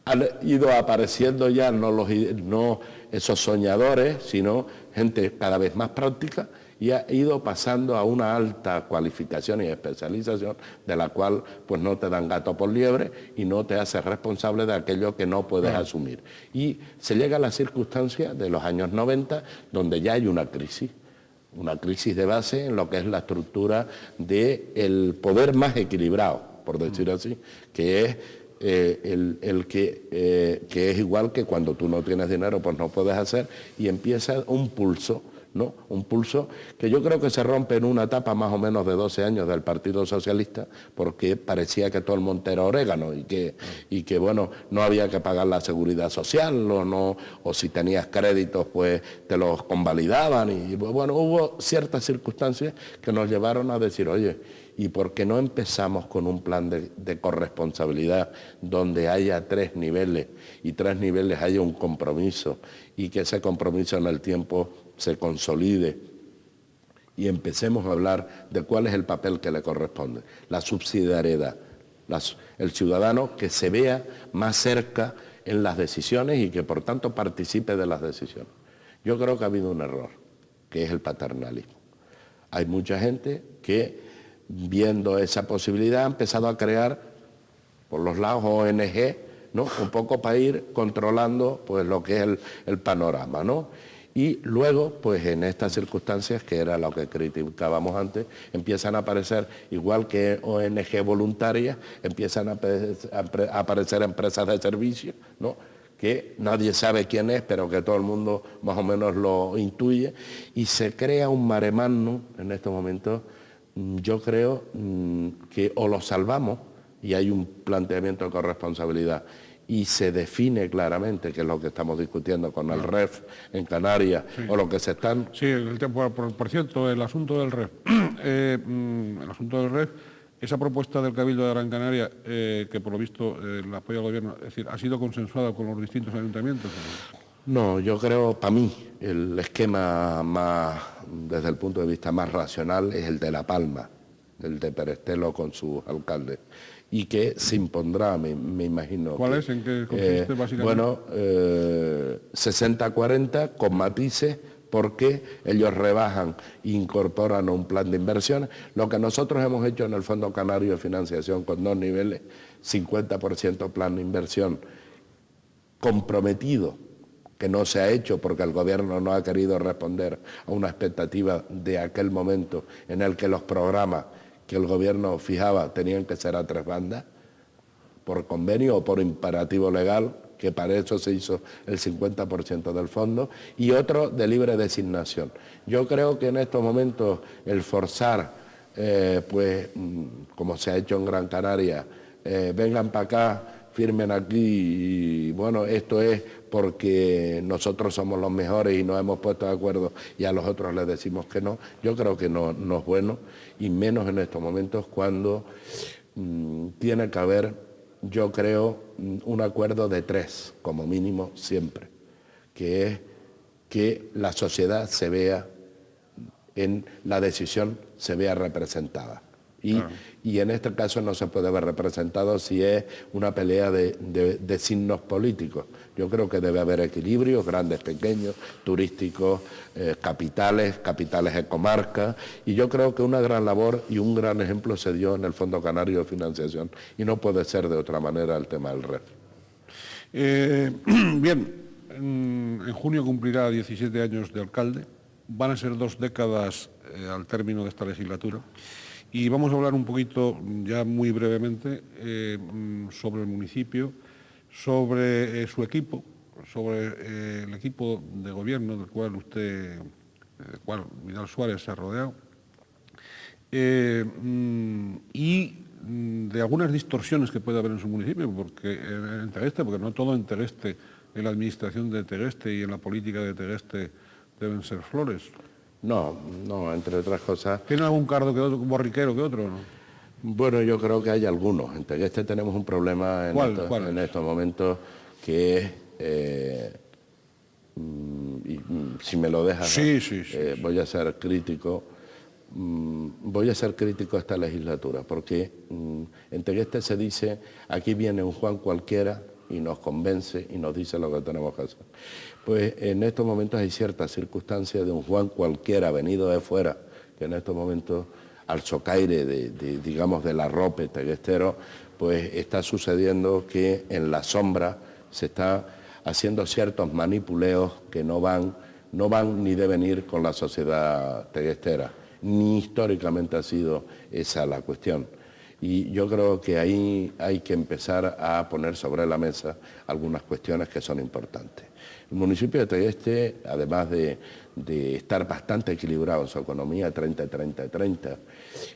han ido apareciendo ya no esos soñadores, sino gente cada vez más práctica, y ha ido pasando a una alta cualificación y especialización, de la cual pues no te dan gato por liebre y no te haces responsable de aquello que no puedes asumir. Y se llega a la circunstancia de los años 90, donde ya hay una crisis de base en lo que es la estructura del poder más equilibrado, por decir así, que es que es igual que cuando tú no tienes dinero, pues no puedes hacer, y empieza un pulso, ¿no? Un pulso que yo creo que se rompe en una etapa más o menos de 12 años del Partido Socialista, porque parecía que todo el monte era orégano y que bueno, no había que pagar la seguridad social o si tenías créditos pues te los convalidaban, y bueno, hubo ciertas circunstancias que nos llevaron a decir, oye, ¿y por qué no empezamos con un plan de corresponsabilidad donde haya 3 niveles y 3 niveles haya un compromiso y que ese compromiso en el tiempo se consolide y empecemos a hablar de cuál es el papel que le corresponde? La subsidiariedad, el ciudadano que se vea más cerca en las decisiones y que por tanto participe de las decisiones. Yo creo que ha habido un error, que es el paternalismo. Hay mucha gente que, viendo esa posibilidad, ha empezado a crear por los lados ONG, ¿no? Un poco para ir controlando pues lo que es el panorama, ¿no? Y luego, pues en estas circunstancias, que era lo que criticábamos antes, empiezan a aparecer, igual que ONG voluntarias, empiezan a aparecer empresas de servicio, ¿no? Que nadie sabe quién es, pero que todo el mundo más o menos lo intuye, y se crea un mare magnum en estos momentos. Yo creo que o lo salvamos, y hay un planteamiento de corresponsabilidad, y se define claramente, que es lo que estamos discutiendo con el REF en Canarias, sí, o lo que se están... Sí, por cierto, el asunto del REF. El asunto del REF, esa propuesta del Cabildo de Gran Canaria, que por lo visto la apoya el Gobierno, es decir, ¿ha sido consensuada con los distintos ayuntamientos? No, yo creo, para mí, el esquema más, desde el punto de vista más racional, es el de La Palma, el de Perestelo con sus alcaldes, y que se impondrá, me imagino. ¿Cuál es? ¿En qué consiste básicamente? Bueno, 60-40 con matices, porque ellos rebajan e incorporan un plan de inversiones. Lo que nosotros hemos hecho en el Fondo Canario de Financiación con 2 niveles, 50% plan de inversión comprometido, que no se ha hecho porque el Gobierno no ha querido responder a una expectativa de aquel momento en el que los programas que el Gobierno fijaba tenían que ser a 3 bandas, por convenio o por imperativo legal, que para eso se hizo el 50% del fondo, y otro de libre designación. Yo creo que en estos momentos el forzar, pues como se ha hecho en Gran Canaria, vengan para acá, firmen aquí, y bueno, esto es porque nosotros somos los mejores y nos hemos puesto de acuerdo y a los otros les decimos que no, yo creo que no es bueno, y menos en estos momentos cuando tiene que haber, yo creo, un acuerdo de 3, como mínimo siempre, que es que la sociedad se vea, en la decisión se vea representada. Y en este caso no se puede ver representado si es una pelea de signos políticos. Yo creo que debe haber equilibrios, grandes, pequeños, turísticos, capitales de comarca, y yo creo que una gran labor y un gran ejemplo se dio en el Fondo Canario de Financiación, y no puede ser de otra manera el tema del REF. Bien, en junio cumplirá 17 años de alcalde, van a ser 2 décadas al término de esta legislatura. Y vamos a hablar un poquito, ya muy brevemente, sobre el municipio, sobre su equipo, sobre el equipo de gobierno del cual Vidal Suárez se ha rodeado, y de algunas distorsiones que puede haber en su municipio, porque no todo en Tegueste en la administración de Tegueste y en la política de Tegueste deben ser flores. No, no, entre otras cosas. ¿Tiene algún cardo que otro, borriquero que otro, no? Bueno, yo creo que hay algunos. En Tegueste tenemos un problema en estos momentos que es, si me lo dejas, sí. voy a ser crítico. Voy a ser crítico a esta legislatura, porque en Tegueste se dice, aquí viene un Juan cualquiera y nos convence y nos dice lo que tenemos que hacer. Pues en estos momentos hay ciertas circunstancias de un Juan cualquiera venido de fuera, que en estos momentos al socaire digamos, del arrope teguestero, pues está sucediendo que en la sombra se está haciendo ciertos manipuleos que no van ni deben ir con la sociedad teguestera, ni históricamente ha sido esa la cuestión. Y yo creo que ahí hay que empezar a poner sobre la mesa algunas cuestiones que son importantes. El municipio de Tegueste, además de estar bastante equilibrado en su economía, 30-30-30,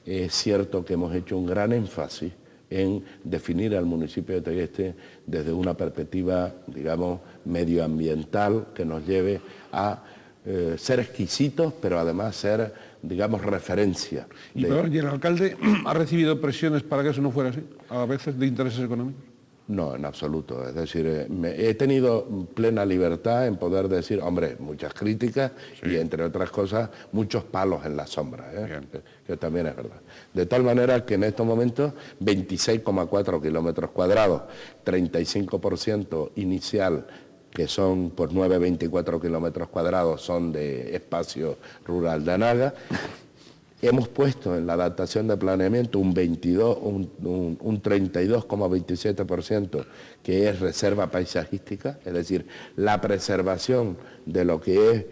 es cierto que hemos hecho un gran énfasis en definir al municipio de Tegueste desde una perspectiva, digamos, medioambiental que nos lleve a ser exquisitos, pero además ser, digamos, referencia. ¿Y el alcalde ha recibido presiones para que eso no fuera así, a veces de intereses económicos? No, en absoluto. Es decir, he tenido plena libertad en poder decir, hombre, muchas críticas y, entre otras cosas, muchos palos en la sombra, que también es verdad. De tal manera que en estos momentos 26,4 kilómetros cuadrados, 35% inicial, que son pues 9,24 kilómetros cuadrados, son de espacio rural de Anaga. Hemos puesto en la adaptación de planeamiento un 32,27% que es reserva paisajística, es decir, la preservación de lo que es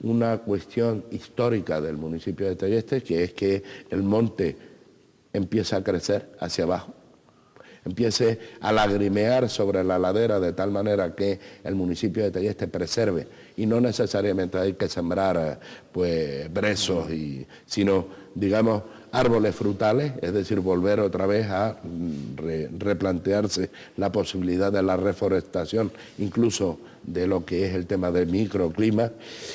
una cuestión histórica del municipio de Tegueste, que es que el monte empieza a crecer hacia abajo, empiece a lagrimear sobre la ladera de tal manera que el municipio de Tegueste preserve, y no necesariamente hay que sembrar pues brezos, sino, digamos, árboles frutales, es decir, volver otra vez a replantearse la posibilidad de la reforestación, incluso de lo que es el tema del microclima.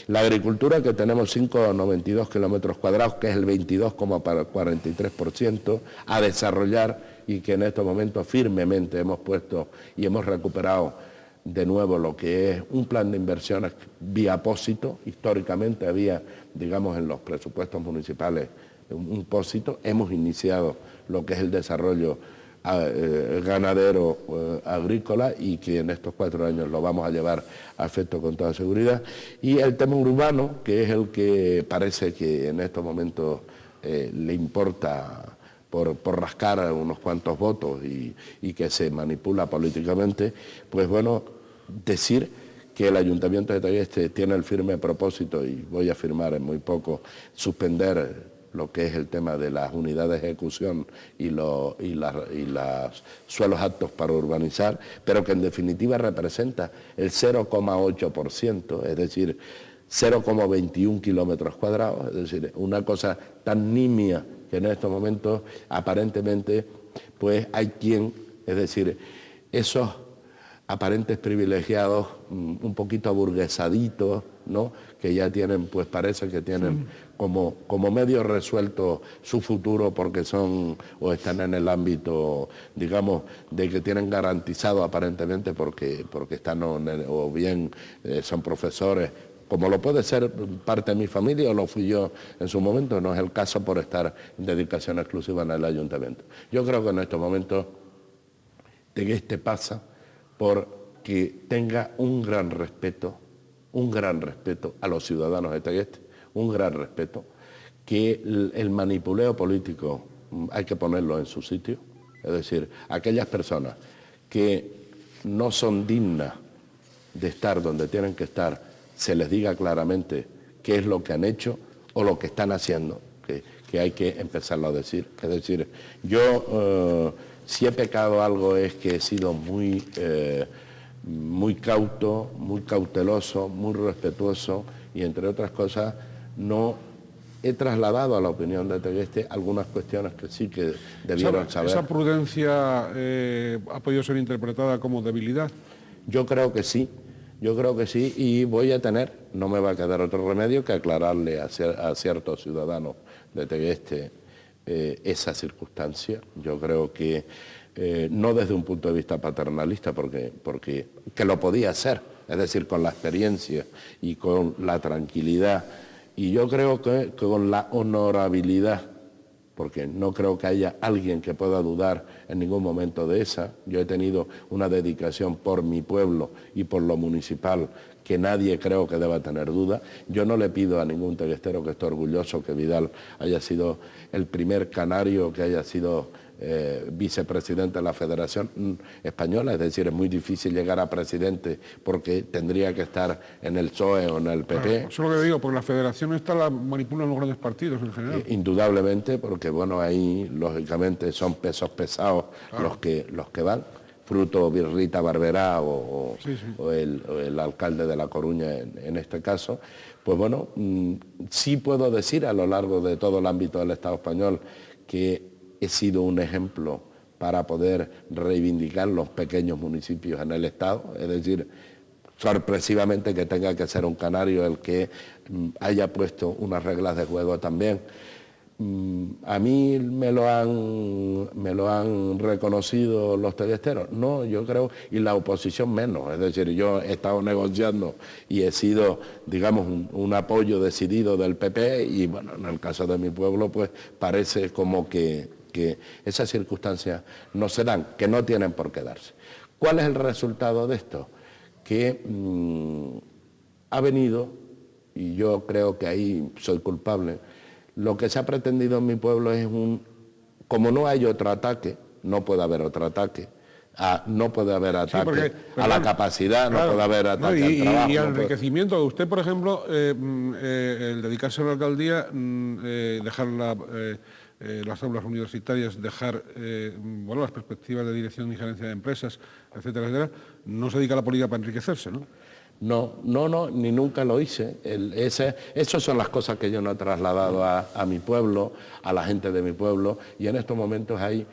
La agricultura, que tenemos 5,92 kilómetros cuadrados, que es el 22,43%, a desarrollar, y que en estos momentos firmemente hemos puesto y hemos recuperado de nuevo lo que es un plan de inversiones vía pósito. Históricamente había, digamos, en los presupuestos municipales un pósito. Hemos iniciado lo que es el desarrollo ganadero agrícola, y que en estos 4 años lo vamos a llevar a efecto con toda seguridad. Y el tema urbano, que es el que parece que en estos momentos le importa por rascar unos cuantos votos y que se manipula políticamente, pues bueno, decir que el Ayuntamiento de Tegueste tiene el firme propósito, y voy a firmar en muy poco, suspender lo que es el tema de las unidades de ejecución y los suelos aptos para urbanizar, pero que en definitiva representa el 0,8%, es decir, 0,21 kilómetros cuadrados, es decir, una cosa tan nimia que en estos momentos aparentemente pues hay quien, es decir, esos aparentes privilegiados un poquito aburguesaditos, ¿no?, que ya tienen, pues parece que tienen como medio resuelto su futuro, porque son o están en el ámbito, digamos, de que tienen garantizado aparentemente porque están o bien son profesores, como lo puede ser parte de mi familia o lo fui yo en su momento. No es el caso por estar en dedicación exclusiva en el ayuntamiento. Yo creo que en estos momentos Tegueste pasa por que tenga un gran respeto a los ciudadanos de Tegueste, un gran respeto, que el manipuleo político hay que ponerlo en su sitio, es decir, aquellas personas que no son dignas de estar donde tienen que estar, se les diga claramente qué es lo que han hecho o lo que están haciendo, que hay que empezarlo a decir. Es decir, yo si he pecado algo es que he sido muy cauto, muy cauteloso, muy respetuoso, y entre otras cosas no he trasladado a la opinión de Tegueste algunas cuestiones que sí que debieron saber. ¿Esa prudencia ha podido ser interpretada como debilidad? Yo creo que sí, Yo creo que sí, y voy a tener, no me va a quedar otro remedio que aclararle a ciertos ciudadanos de Tegueste esa circunstancia. Yo creo que no desde un punto de vista paternalista, porque que lo podía hacer, es decir, con la experiencia y con la tranquilidad, y yo creo que con la honorabilidad, porque no creo que haya alguien que pueda dudar en ningún momento de esa. Yo he tenido una dedicación por mi pueblo y por lo municipal que nadie creo que deba tener duda. Yo no le pido a ningún teguestero que esté orgulloso que Vidal haya sido el primer canario que haya sido vicepresidente de la Federación Española, es decir, es muy difícil llegar a presidente porque tendría que estar en el PSOE o en el PP. Claro, eso es lo que digo, porque la Federación esta la manipulan los grandes partidos en general. Indudablemente, porque bueno, ahí lógicamente son pesos pesados, claro, los que van, fruto Birrita Barberá o el alcalde de La Coruña en este caso. Pues bueno, sí puedo decir a lo largo de todo el ámbito del Estado español que he sido un ejemplo para poder reivindicar los pequeños municipios en el Estado, es decir, sorpresivamente que tenga que ser un canario el que haya puesto unas reglas de juego también. ¿A mí me lo han reconocido los teguesteros? No, yo creo, y la oposición menos. Es decir, yo he estado negociando y he sido, digamos, un apoyo decidido del PP y, bueno, en el caso de mi pueblo, pues parece como que esas circunstancias no se dan, que no tienen por qué darse. ¿Cuál es el resultado de esto? Que ha venido, y yo creo que ahí soy culpable, lo que se ha pretendido en mi pueblo es como no hay otro ataque, no puede haber otro ataque, no puede haber ataque a la capacidad, claro, no puede haber ataque al trabajo. Y al enriquecimiento de usted, por ejemplo, el dedicarse a la alcaldía, dejar las aulas universitarias, dejar bueno, las perspectivas de dirección y gerencia de empresas, etcétera, etcétera, no se dedica a la política para enriquecerse, ¿no? No, ni nunca lo hice. Esas son las cosas que yo no he trasladado a mi pueblo, a la gente de mi pueblo, y en estos momentos hay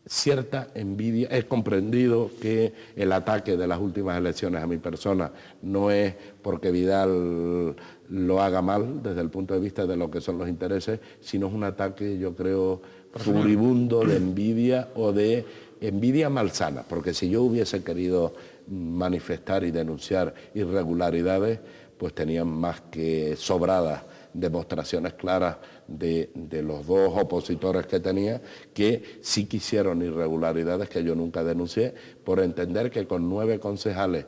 cierta envidia. He comprendido que el ataque de las últimas elecciones a mi persona no es porque Vidal lo haga mal desde el punto de vista de lo que son los intereses, sino es un ataque, yo creo, furibundo de envidia o de envidia malsana, porque si yo hubiese querido manifestar y denunciar irregularidades, pues tenían más que sobradas demostraciones claras de los dos opositores que tenía, que sí quisieron irregularidades que yo nunca denuncié, por entender que con 9 concejales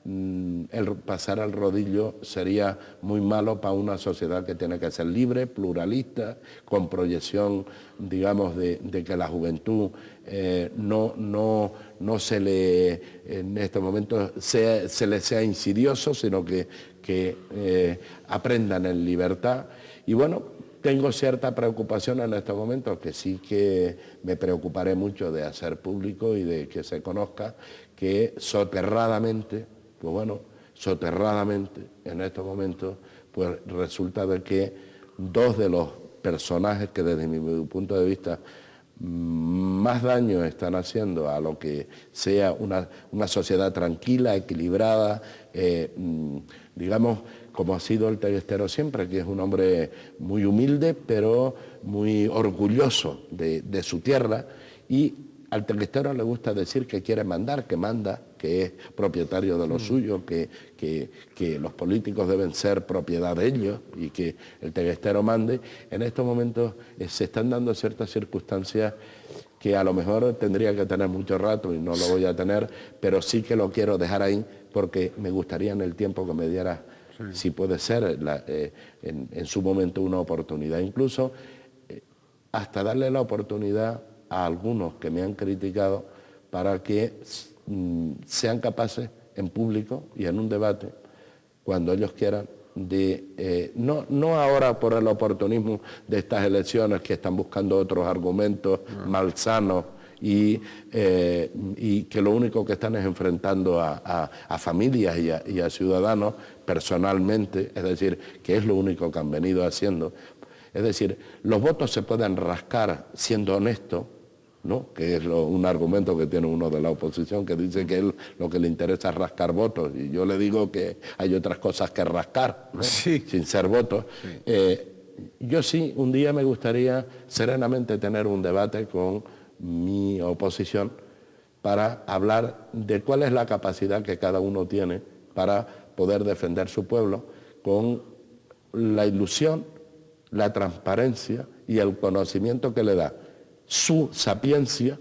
el pasar al rodillo sería muy malo para una sociedad que tiene que ser libre, pluralista, con proyección, digamos, de que la juventud no se le, en este momento, se le sea insidioso, sino que aprendan en libertad. Y bueno, tengo cierta preocupación en estos momentos, que sí que me preocuparé mucho de hacer público y de que se conozca que soterradamente, pues bueno, soterradamente en estos momentos, pues resulta de que 2 de los personajes que desde mi punto de vista más daño están haciendo a lo que sea una sociedad tranquila, equilibrada, digamos, como ha sido el teguestero siempre, que es un hombre muy humilde, pero muy orgulloso de su tierra, y al teguestero le gusta decir que quiere mandar, que manda, que es propietario de lo suyo, que los políticos deben ser propiedad de ellos y que el teguestero mande. En estos momentos se están dando ciertas circunstancias que a lo mejor tendría que tener mucho rato y no lo voy a tener, pero sí que lo quiero dejar ahí porque me gustaría en el tiempo que me diera, si puede ser, en su momento una oportunidad. Incluso hasta darle la oportunidad a algunos que me han criticado para que sean capaces en público y en un debate, cuando ellos quieran, de no ahora por el oportunismo de estas elecciones que están buscando otros argumentos malsanos y que lo único que están es enfrentando a familias y a ciudadanos personalmente, es decir, que es lo único que han venido haciendo. Es decir, los votos se pueden rascar siendo honestos, ¿no? Que es un argumento que tiene uno de la oposición, que dice que él lo que le interesa es rascar votos, y yo le digo que hay otras cosas que rascar, ¿no? Sí. Sin ser votos. Sí. Yo sí, un día me gustaría serenamente tener un debate con mi oposición para hablar de cuál es la capacidad que cada uno tiene para poder defender su pueblo con la ilusión, la transparencia y el conocimiento que le da su sapiencia,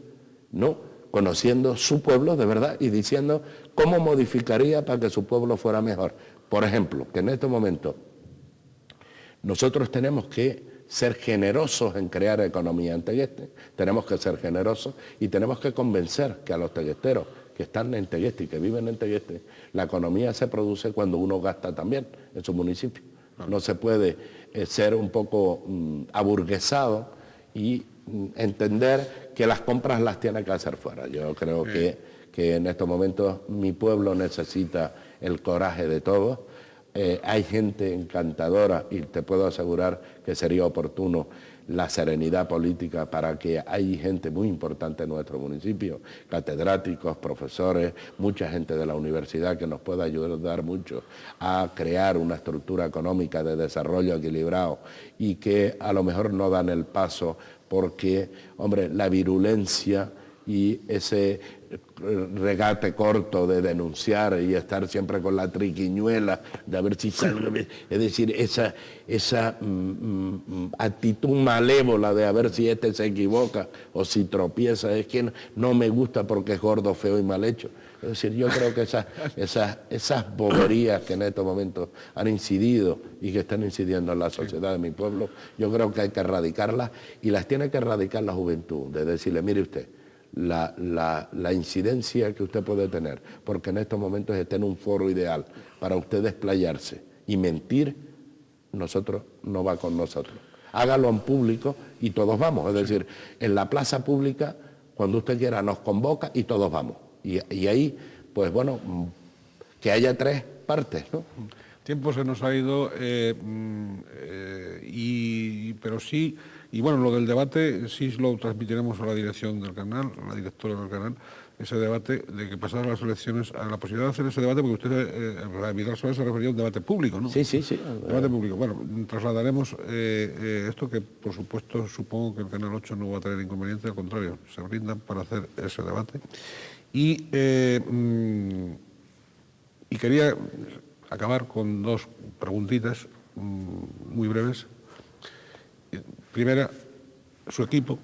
¿no? Conociendo su pueblo de verdad y diciendo cómo modificaría para que su pueblo fuera mejor. Por ejemplo, que en este momento nosotros tenemos que ser generosos en crear economía en Tegueste, tenemos que ser generosos y tenemos que convencer que a los teguesteros que están en Tegueste y que viven en Tegueste, la economía se produce cuando uno gasta también en su municipio. No se puede ser un poco aburguesado y entender que las compras las tiene que hacer fuera. Yo creo que en estos momentos mi pueblo necesita el coraje de todos. Hay gente encantadora y te puedo asegurar que sería oportuno la serenidad política para que hay gente muy importante en nuestro municipio, catedráticos, profesores, mucha gente de la universidad que nos pueda ayudar mucho a crear una estructura económica de desarrollo equilibrado y que a lo mejor no dan el paso porque, hombre, la virulencia y ese regate corto de denunciar y estar siempre con la triquiñuela de a ver si sale, es decir, esa actitud malévola de a ver si este se equivoca o si tropieza, es que no me gusta porque es gordo, feo y mal hecho. Es decir, yo creo que esas boberías que en estos momentos han incidido y que están incidiendo en la sociedad de mi pueblo, yo creo que hay que erradicarlas y las tiene que erradicar la juventud, de decirle, mire usted, la incidencia que usted puede tener, porque en estos momentos está en un foro ideal para usted desplayarse y mentir, nosotros no va con nosotros. Hágalo en público y todos vamos, es decir, en la plaza pública, cuando usted quiera nos convoca y todos vamos. Y ahí, pues bueno, que haya tres partes, ¿no? Tiempo se nos ha ido, pero sí, y bueno, lo del debate sí lo transmitiremos a la dirección del canal, a la directora del canal, ese debate de que pasadas las elecciones, a la posibilidad de hacer ese debate, porque usted, Vidal Suárez, se refería a un debate público, ¿no? Sí. Debate público. Bueno, trasladaremos esto que, por supuesto, supongo que el Canal 8 no va a tener inconveniente, al contrario, se brindan para hacer ese debate. Y quería acabar con dos preguntitas muy breves. Primera, su equipo,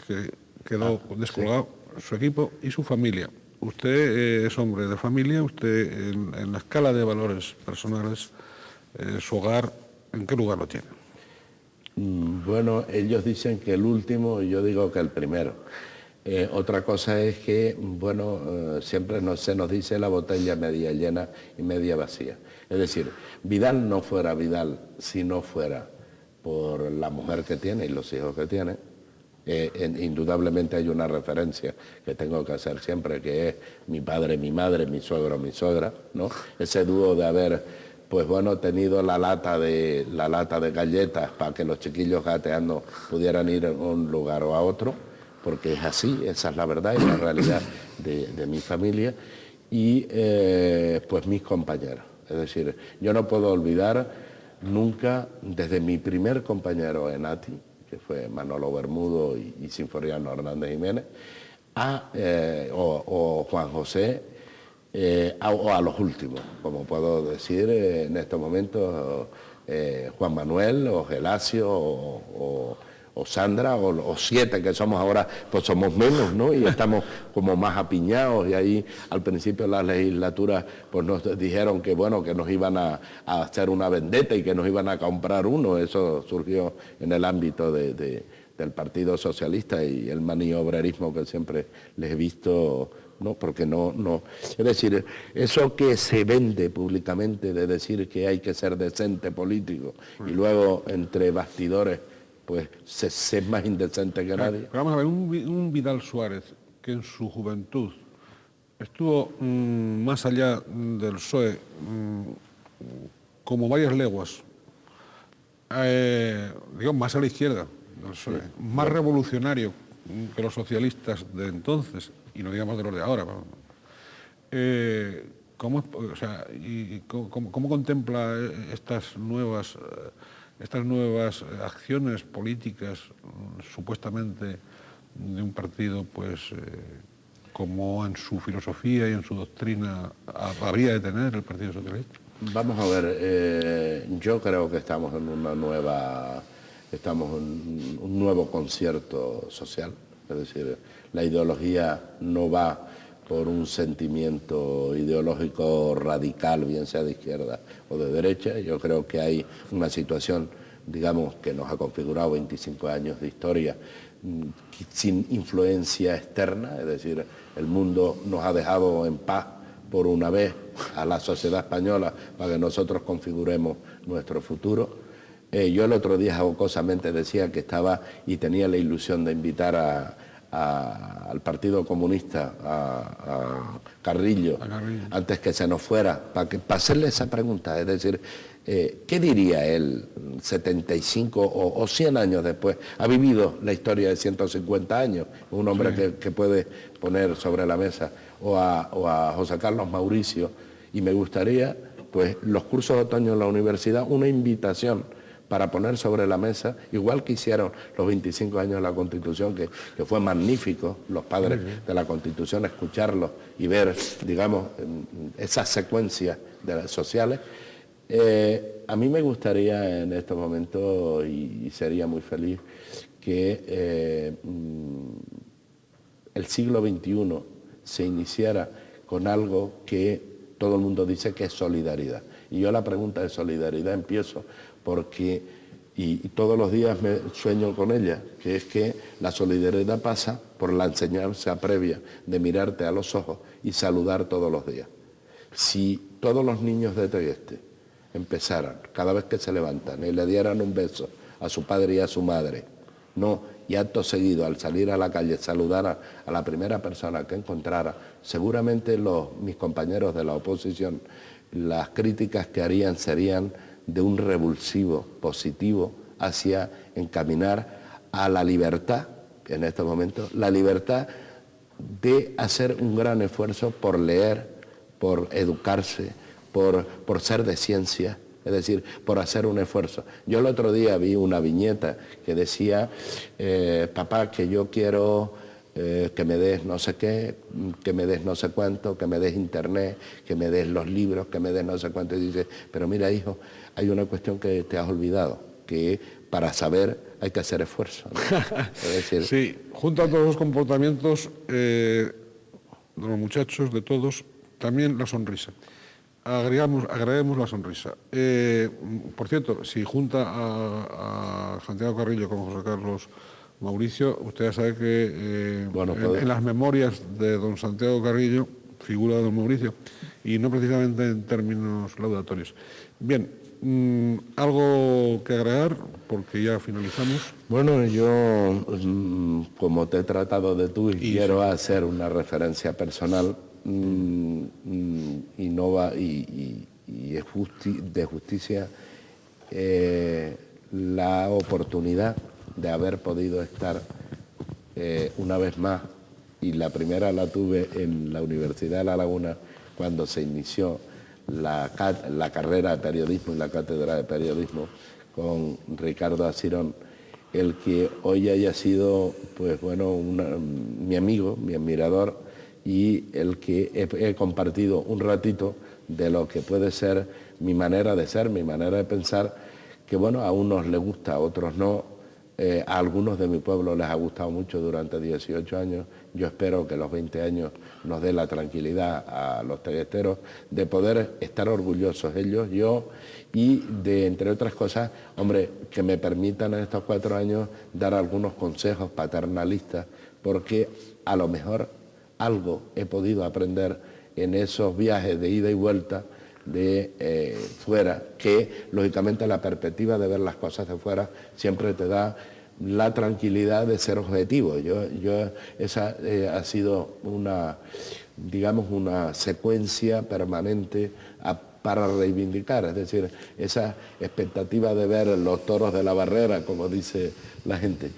que quedó descolgado, su equipo y su familia. Usted es hombre de familia, usted en la escala de valores personales, su hogar, ¿en qué lugar lo tiene? Bueno, ellos dicen que el último y yo digo que el primero. Otra cosa es que, bueno, siempre se nos dice la botella media llena y media vacía. Es decir, Vidal no fuera Vidal si no fuera por la mujer que tiene y los hijos que tiene. Indudablemente hay una referencia que tengo que hacer siempre, que es mi padre, mi madre, mi suegro, mi suegra, ¿no? Ese dúo de haber, pues bueno, tenido la lata de galletas para que los chiquillos gateando pudieran ir a un lugar o a otro, porque es así, esa es la verdad y la realidad de mi familia, y pues mis compañeros. Es decir, yo no puedo olvidar nunca, desde mi primer compañero en ATI, que fue Manolo Bermudo y Sinforiano Hernández Jiménez, o Juan José, o a los últimos, como puedo decir en estos momentos, Juan Manuel, o Gelacio, o Sandra, o 7 que somos ahora, pues somos menos, ¿no? Y estamos como más apiñados, y ahí al principio de la legislatura pues nos dijeron que bueno, que nos iban a hacer una vendetta y que nos iban a comprar uno. Eso surgió en el ámbito del Partido Socialista y el maniobrerismo que siempre les he visto, ¿no? Porque no, es decir, eso que se vende públicamente de decir que hay que ser decente político y luego entre bastidores pues se es más indecente que nadie. Pero vamos a ver, un Vidal Suárez que en su juventud estuvo más allá del PSOE, como varias leguas, digamos, más a la izquierda del PSOE, más revolucionario que los socialistas de entonces, y no digamos de los de ahora, ¿cómo contempla estas nuevas acciones políticas supuestamente de un partido, pues, como en su filosofía y en su doctrina habría de tener el Partido Socialista? Vamos a ver, yo creo que estamos en un nuevo concierto social, es decir, la ideología no va por un sentimiento ideológico radical, bien sea de izquierda o de derecha. Yo creo que hay una situación, digamos, que nos ha configurado 25 años de historia sin influencia externa, es decir, el mundo nos ha dejado en paz por una vez a la sociedad española para que nosotros configuremos nuestro futuro. Yo el otro día jocosamente decía que estaba y tenía la ilusión de invitar al Partido Comunista, a Carrillo, antes que se nos fuera, para hacerle esa pregunta, es decir, ¿qué diría él 75 o 100 años después? Ha vivido la historia de 150 años, un hombre que puede poner sobre la mesa, o a José Carlos Mauricio, y me gustaría, pues, los cursos de otoño en la universidad, una invitación para poner sobre la mesa, igual que hicieron los 25 años de la Constitución, que fue magnífico, los padres de la Constitución, escucharlos y ver, digamos, esas secuencias sociales. A mí me gustaría en estos momentos, y sería muy feliz, que el siglo XXI se iniciara con algo que todo el mundo dice que es solidaridad. Y yo la pregunta de solidaridad empiezo porque, y todos los días me sueño con ella, que es que la solidaridad pasa por la enseñanza previa de mirarte a los ojos y saludar todos los días. Si todos los niños de Tegueste empezaran, cada vez que se levantan, y le dieran un beso a su padre y a su madre, y acto seguido, al salir a la calle, saludara a la primera persona que encontrara, seguramente mis compañeros de la oposición, las críticas que harían serían de un revulsivo positivo hacia encaminar a la libertad, en estos momentos, la libertad de hacer un gran esfuerzo por leer, por educarse, por ser de ciencia, es decir, por hacer un esfuerzo. Yo el otro día vi una viñeta que decía, papá, que yo quiero que me des no sé qué, que me des no sé cuánto, que me des internet, que me des los libros, que me des no sé cuánto. Y dice, pero mira, hijo, hay una cuestión que te has olvidado, que para saber hay que hacer esfuerzo, ¿no? Es decir, sí, junto a todos los comportamientos de los muchachos, de todos, también la sonrisa. Agreguemos la sonrisa. Por cierto, si junta a Santiago Carrillo con José Carlos Mauricio, usted ya sabe que en las memorias de don Santiago Carrillo figura don Mauricio, y no precisamente en términos laudatorios. Bien, ¿algo que agregar? Porque ya finalizamos. Bueno, yo, como te he tratado de tú, y quiero hacer una referencia personal, y es de justicia la oportunidad de haber podido estar una vez más, y la primera la tuve en la Universidad de La Laguna cuando se inició la carrera de periodismo y la cátedra de periodismo con Ricardo Asirón, el que hoy haya sido, pues bueno, mi amigo, mi admirador, y el que he compartido un ratito de lo que puede ser mi manera de ser, mi manera de pensar, que bueno, a unos les gusta, a otros no. A algunos de mi pueblo les ha gustado mucho durante 18 años. Yo espero que los 20 años nos dé la tranquilidad a los teguesteros de poder estar orgullosos ellos, yo, y de, entre otras cosas, hombre, que me permitan en estos 4 años dar algunos consejos paternalistas, porque a lo mejor algo he podido aprender en esos viajes de ida y vuelta de fuera, que lógicamente la perspectiva de ver las cosas de fuera siempre te da la tranquilidad de ser objetivo. Esa ha sido una secuencia permanente para reivindicar, es decir, esa expectativa de ver los toros de la barrera, como dice la gente.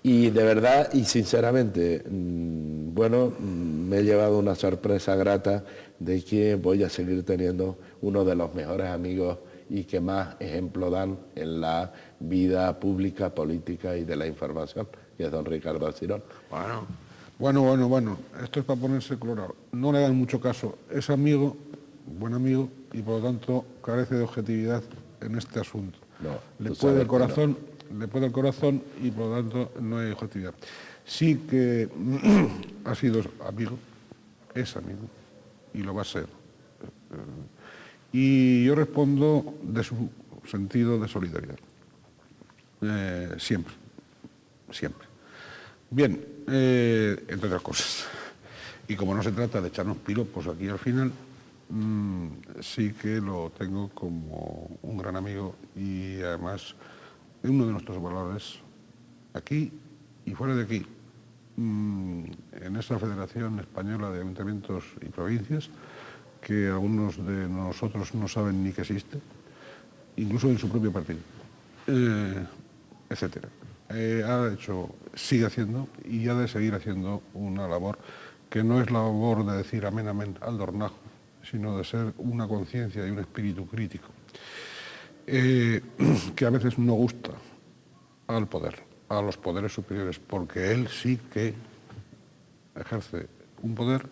Y de verdad y sinceramente, bueno, me he llevado una sorpresa grata de que voy a seguir teniendo uno de los mejores amigos y que más ejemplo dan en la vida pública, política y de la información, que es don Ricardo Alcirón. Bueno, esto es para ponerse colorado. No le dan mucho caso. Es amigo, buen amigo, y por lo tanto carece de objetividad en este asunto. No, le tú puede sabes el que no. corazón, le puede el corazón y por lo tanto no hay objetividad. Sí que ha sido amigo, es amigo y lo va a ser. Y yo respondo de su sentido de solidaridad. Siempre, siempre. Bien, entre otras cosas. Y como no se trata de echarnos piropos aquí al final, sí que lo tengo como un gran amigo y además uno de nuestros valores aquí y fuera de aquí, en esa Federación Española de Ayuntamientos y Provincias, que algunos de nosotros no saben ni que existe, incluso en su propio partido, etcétera. Ha hecho, sigue haciendo y ha de seguir haciendo una labor que no es la labor de decir amén, amén al dornajo, sino de ser una conciencia y un espíritu crítico, que a veces no gusta al poder, a los poderes superiores, porque él sí que ejerce un poder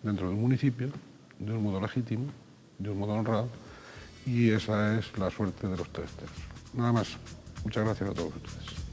dentro del municipio, de un modo legítimo, de un modo honrado, y esa es la suerte de los terceros. Nada más. Muchas gracias a todos ustedes.